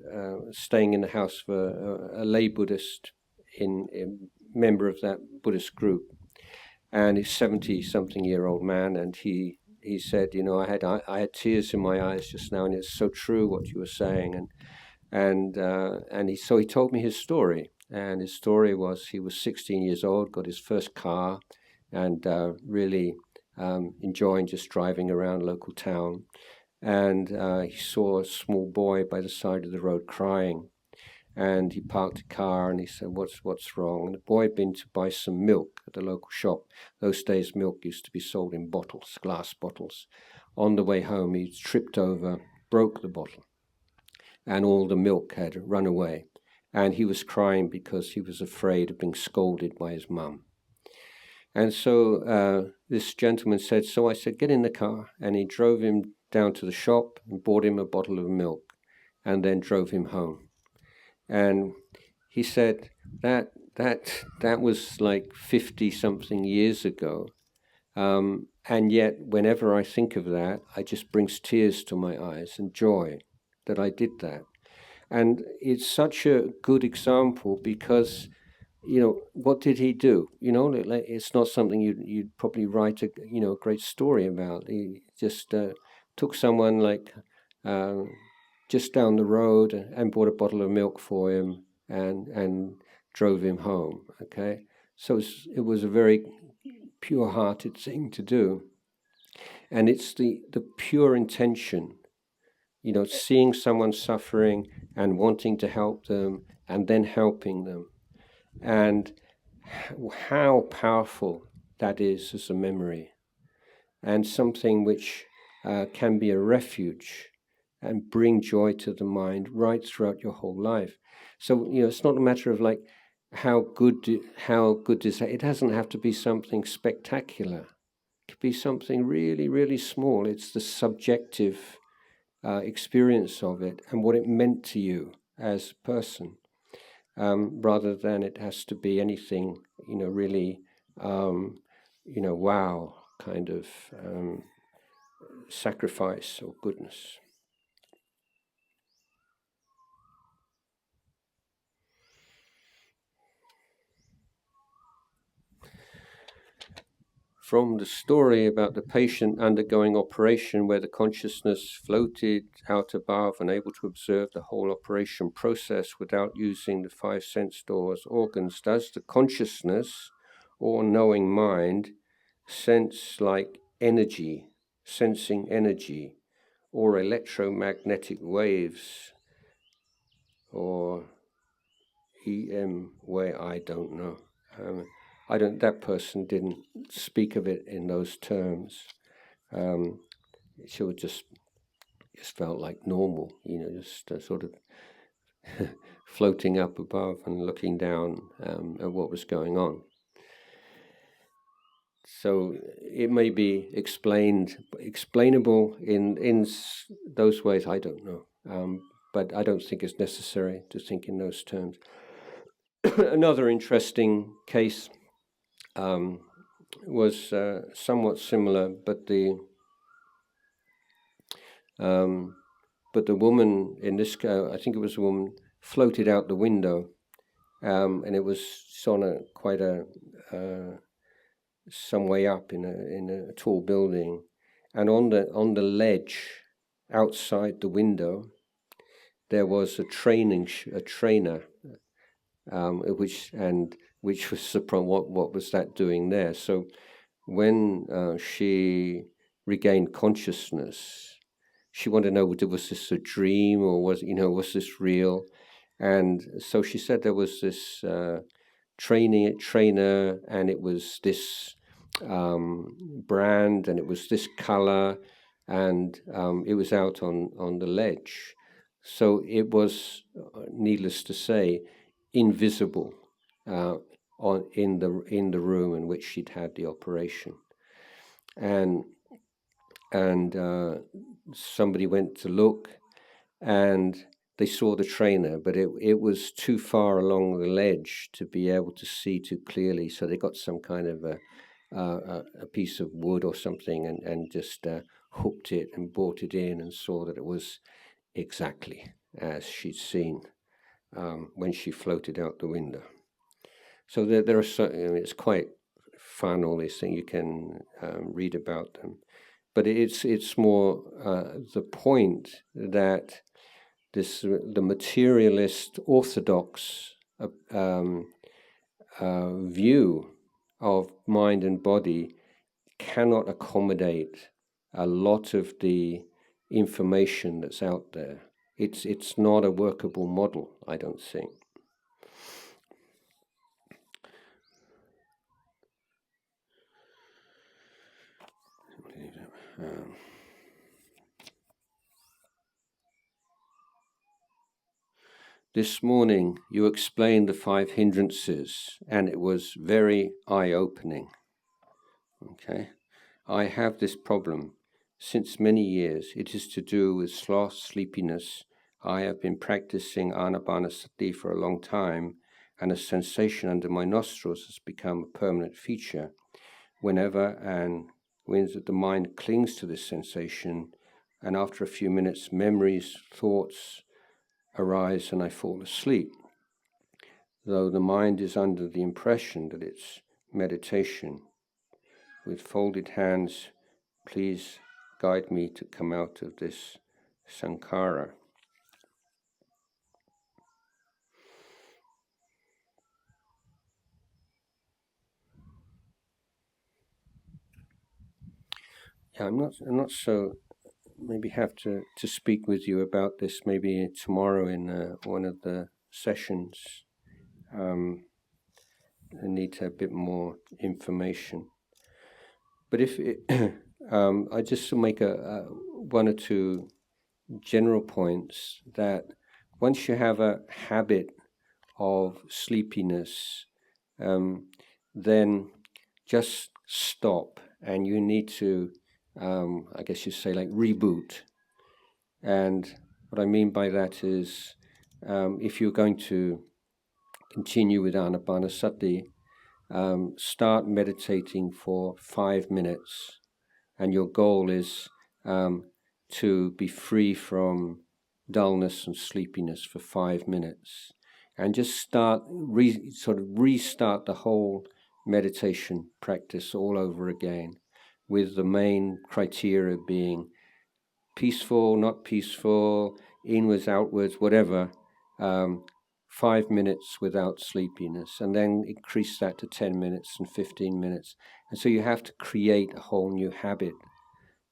staying in the house for a lay Buddhist member of that Buddhist group, and he's 70-something-year-old man, and he said, you know, I had tears in my eyes just now, and it's so true what you were saying, and he told me his story, and his story was he was 16 years old, got his first car, and really enjoying just driving around local town. And he saw a small boy by the side of the road crying. And he parked a car and he said, what's wrong? And the boy had been to buy some milk at the local shop. Those days milk used to be sold in bottles, glass bottles. On the way home he tripped over, broke the bottle, and all the milk had run away. And he was crying because he was afraid of being scolded by his mum. And so this gentleman said, so I said, get in the car. And he drove him down to the shop and bought him a bottle of milk and then drove him home. And he said that was like 50-something years ago. And yet, whenever I think of that, it just brings tears to my eyes and joy that I did that. And it's such a good example because, what did he do? It's not something you'd probably write a great story about. He just took someone like just down the road and bought a bottle of milk for him and drove him home. Okay, so it was a very pure-hearted thing to do, and it's the pure intention, seeing someone suffering and wanting to help them and then helping them, and how powerful that is as a memory and something which can be a refuge and bring joy to the mind right throughout your whole life. So it's not a matter of like how good is that. It doesn't have to be something spectacular. It could be something really, really small. It's the subjective experience of it and what it meant to you as a person, rather than it has to be anything really wow kind of sacrifice or goodness. From the story about the patient undergoing operation where the consciousness floated out above and able to observe the whole operation process without using the 5 sense doors, organs, does the consciousness or knowing mind sense like energy, sensing energy, or electromagnetic waves, or EM where I don't know. That person didn't speak of it in those terms. She would just felt like normal, just sort of floating up above and looking down at what was going on. So it may be explainable in those ways. I don't know, but I don't think it's necessary to think in those terms. Another interesting case was somewhat similar, but the woman in this case, I think it was a woman, floated out the window, and it was on quite some way up in a tall building, and on the ledge outside the window there was a trainer, which was the problem. What was that doing there? So when she regained consciousness, she wanted to know, was this a dream or was this real? And so she said there was this trainer, and it was this brand, and it was this color, and it was out on the ledge. So it was, needless to say, invisible in the room in which she'd had the operation, and somebody went to look, and they saw the trainer, but it was too far along the ledge to be able to see too clearly. So they got some kind of a piece of wood or something and just hooked it and brought it in and saw that it was exactly as she'd seen when she floated out the window. So there are it's quite fun, all these things. You can read about them. But it's more the point that the materialist orthodox view of mind and body cannot accommodate a lot of the information that's out there. It's not a workable model, I don't think. This morning you explained the 5 hindrances and it was very eye-opening. Okay, I have this problem since many years. It is to do with sloth, sleepiness. I have been practicing anapanasati for a long time, and a sensation under my nostrils has become a permanent feature. Whenever the mind clings to this sensation, and after a few minutes, memories, thoughts arise, and I fall asleep. Though the mind is under the impression that it's meditation. With folded hands, please guide me to come out of this sankhara. Yeah, I'm not so. Maybe have to speak with you about this maybe tomorrow in one of the sessions. I need to have a bit more information. But if it, I just make one or two general points that once you have a habit of sleepiness, then just stop, and you need to, I guess you say, like reboot. And what I mean by that is, if you're going to continue with anapanasati, start meditating for 5 minutes, and your goal is to be free from dullness and sleepiness for 5 minutes, and just restart the whole meditation practice all over again, with the main criteria being peaceful, not peaceful, inwards, outwards, whatever. 5 minutes without sleepiness, and then increase that to 10 minutes and 15 minutes. And so you have to create a whole new habit,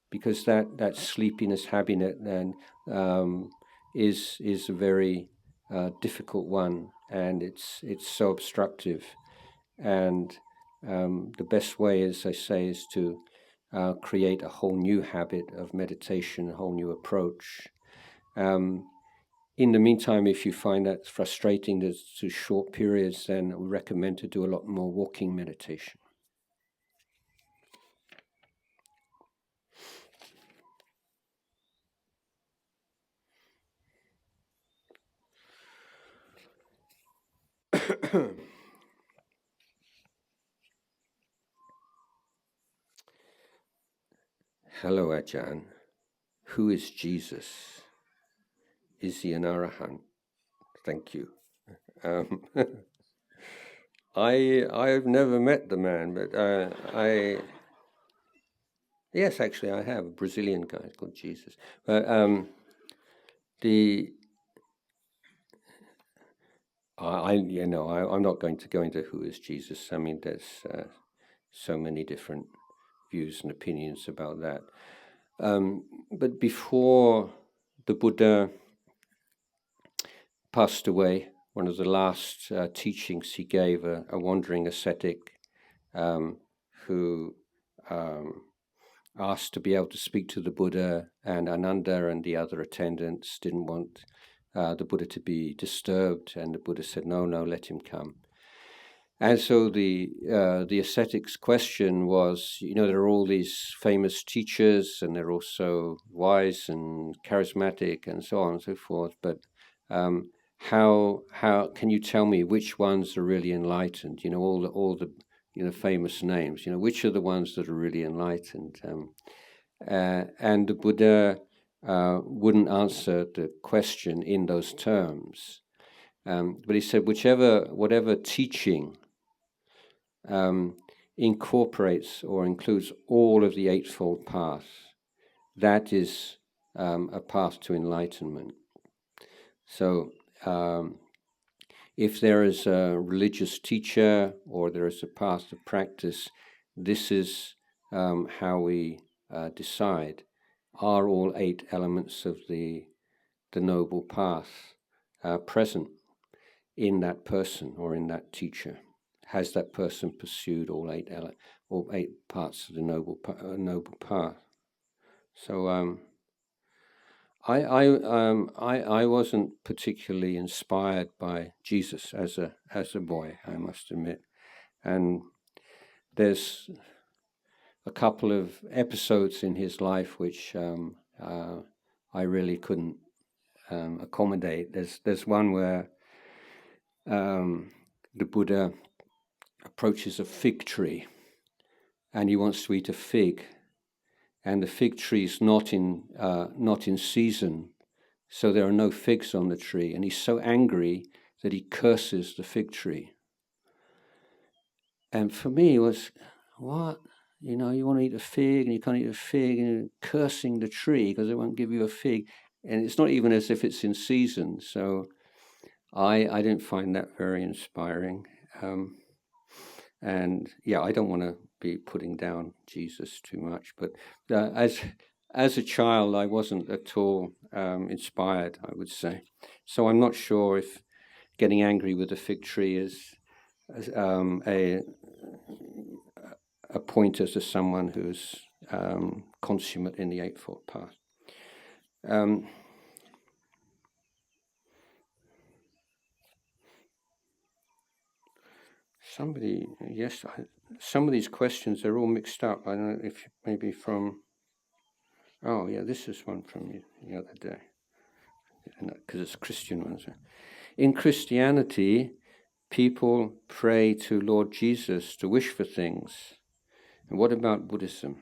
because that sleepiness habit then is a very difficult one, and it's so obstructive. And the best way, as I say, is to create a whole new habit of meditation, a whole new approach. In the meantime, if you find that frustrating, there's too short periods, then we recommend to do a lot more walking meditation. Hello, Ajahn. Who is Jesus? Is he an arahant? Thank you. I've never met the man, but yes, actually I have a Brazilian guy called Jesus. But I'm not going to go into who is Jesus. I mean, there's so many different views and opinions about that. But before the Buddha passed away, one of the last teachings he gave a wandering ascetic who asked to be able to speak to the Buddha, and Ananda and the other attendants didn't want the Buddha to be disturbed, and the Buddha said, no, let him come. And so the ascetic's question was, there are all these famous teachers, and they're also wise and charismatic and so on and so forth, but how can you tell me which ones are really enlightened? All the famous names. Which are the ones that are really enlightened? And the Buddha wouldn't answer the question in those terms, but he said, whatever teaching incorporates or includes all of the Eightfold Path, that is a path to enlightenment. So if there is a religious teacher or there is a path of practice, this is how we decide. Are all 8 elements of the noble path present in that person or in that teacher? Has that person pursued all 8 parts of the noble path? So I wasn't particularly inspired by Jesus as a boy, I must admit, and there's a couple of episodes in his life which I really couldn't accommodate. There's one where the Buddha approaches a fig tree, and he wants to eat a fig, and the fig tree is not in season, so there are no figs on the tree, and he's so angry that he curses the fig tree. And for me, it was, what? You want to eat a fig, and you can't eat a fig, and you're cursing the tree because it won't give you a fig, and it's not even as if it's in season. So I didn't find that very inspiring. And yeah, I don't want to be putting down Jesus too much, but as a child, I wasn't at all inspired, I would say. So I'm not sure if getting angry with a fig tree is a pointer to someone who's consummate in the Eightfold Path. Some of these questions are all mixed up. I don't know if maybe from. Oh yeah, this is one from the other day, because it's a Christian one. So. In Christianity, people pray to Lord Jesus to wish for things. And what about Buddhism?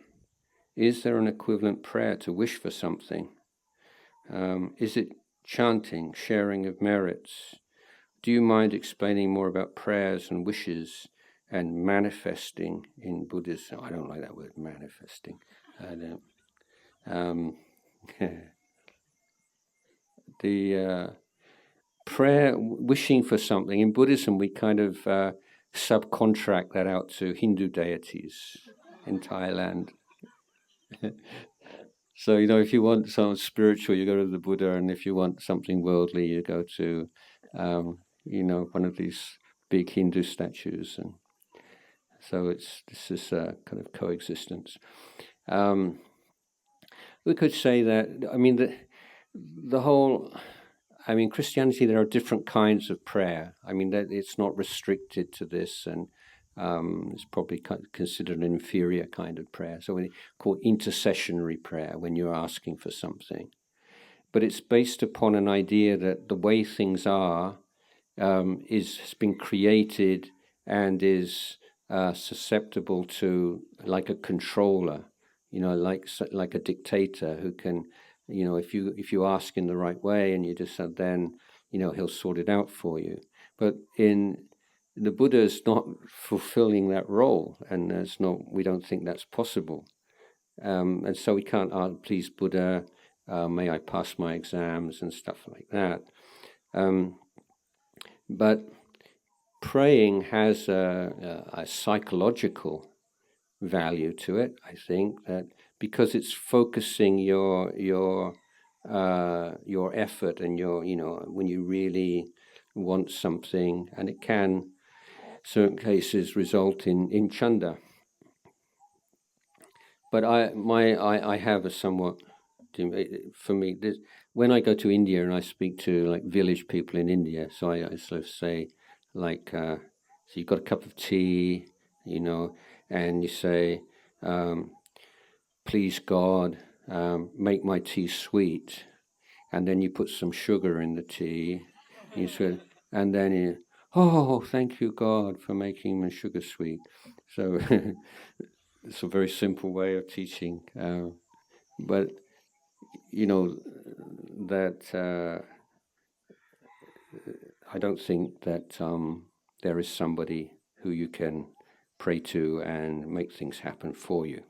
Is there an equivalent prayer to wish for something? Is it chanting, sharing of merits? Do you mind explaining more about prayers and wishes and manifesting in Buddhism? I don't like that word, manifesting. I don't. The prayer, wishing for something, in Buddhism we kind of subcontract that out to Hindu deities in Thailand. So, if you want something spiritual, you go to the Buddha, and if you want something worldly, you go to, one of these big Hindu statues. And so this is kind of coexistence. We could say that, the whole, Christianity, there are different kinds of prayer. That it's not restricted to this, and it's probably considered an inferior kind of prayer. So we call intercessionary prayer when you're asking for something. But it's based upon an idea that the way things are has been created and is susceptible to, like a controller, like a dictator who can, if you ask in the right way and you just then, he'll sort it out for you. But the Buddha is not fulfilling that role, and we don't think that's possible. And so we can't ask, please Buddha, may I pass my exams and stuff like that. But praying has a psychological value to it, I think, that because it's focusing your effort and when you really want something, and it can, certain cases, result in chanda. But I have a somewhat, for me, when I go to India and I speak to like village people in India, so I sort of say, like, so you've got a cup of tea, and you say, please God, make my tea sweet, and then you put some sugar in the tea, and then you, oh, thank you God for making my sugar sweet. So it's a very simple way of teaching, but that I don't think that there is somebody who you can pray to and make things happen for you.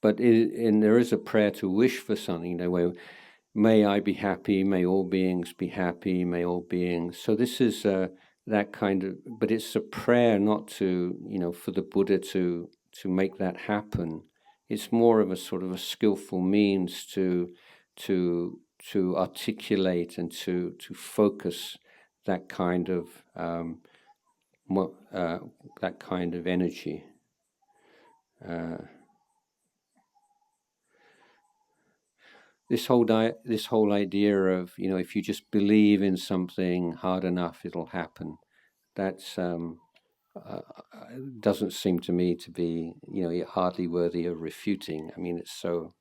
But there is a prayer to wish for something. may I be happy, may all beings be happy, may all beings. So this is that kind of, but it's a prayer not to, for the Buddha to make that happen. It's more of a sort of a skillful means to articulate and to focus that kind of energy. This whole idea of, if you just believe in something hard enough, it'll happen. That's doesn't seem to me to be, hardly worthy of refuting. I mean, it's so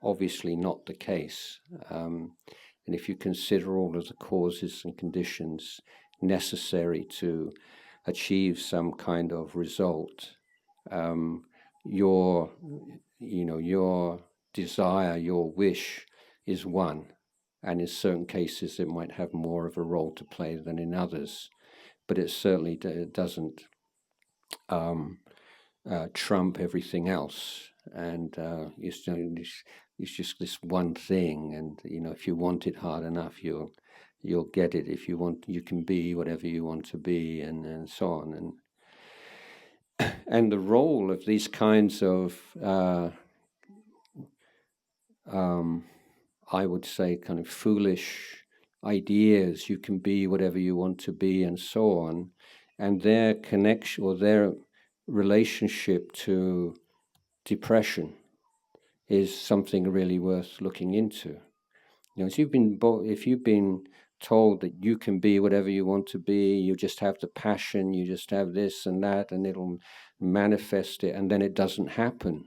obviously not the case. And if you consider all of the causes and conditions necessary to achieve some kind of result, your desire, your wish is one. And in certain cases, it might have more of a role to play than in others. But it certainly doesn't trump everything else. And it's just this one thing. And, if you want it hard enough, you'll get it. If you want, you can be whatever you want to be, and so on. And the role of these kinds of I would say kind of foolish ideas, you can be whatever you want to be, and so on, and their connection or their relationship to depression is something really worth looking into. If you've been told that you can be whatever you want to be, you just have the passion, you just have this and that, and it'll manifest it, and then it doesn't happen.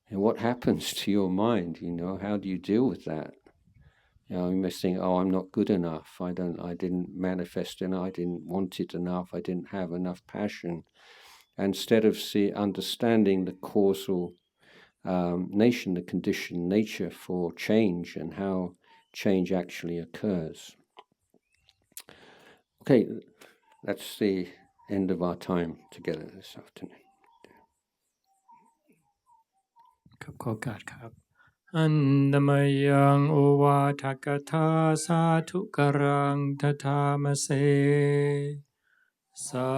And what happens to your mind? How do you deal with that? You may think, "Oh, I'm not good enough. I didn't manifest enough. I didn't want it enough. I didn't have enough passion." Instead of understanding the causal the conditioned nature for change and how change actually occurs. Okay, that's the end of our time together this afternoon.
ครับขอโอกาสครับอันดมยังโอวาทกถาสาธุกรังทธามเสสา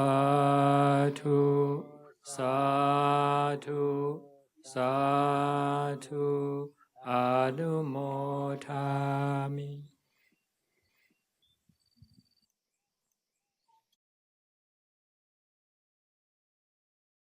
ธุสาธุสาธุอนุโมทามิ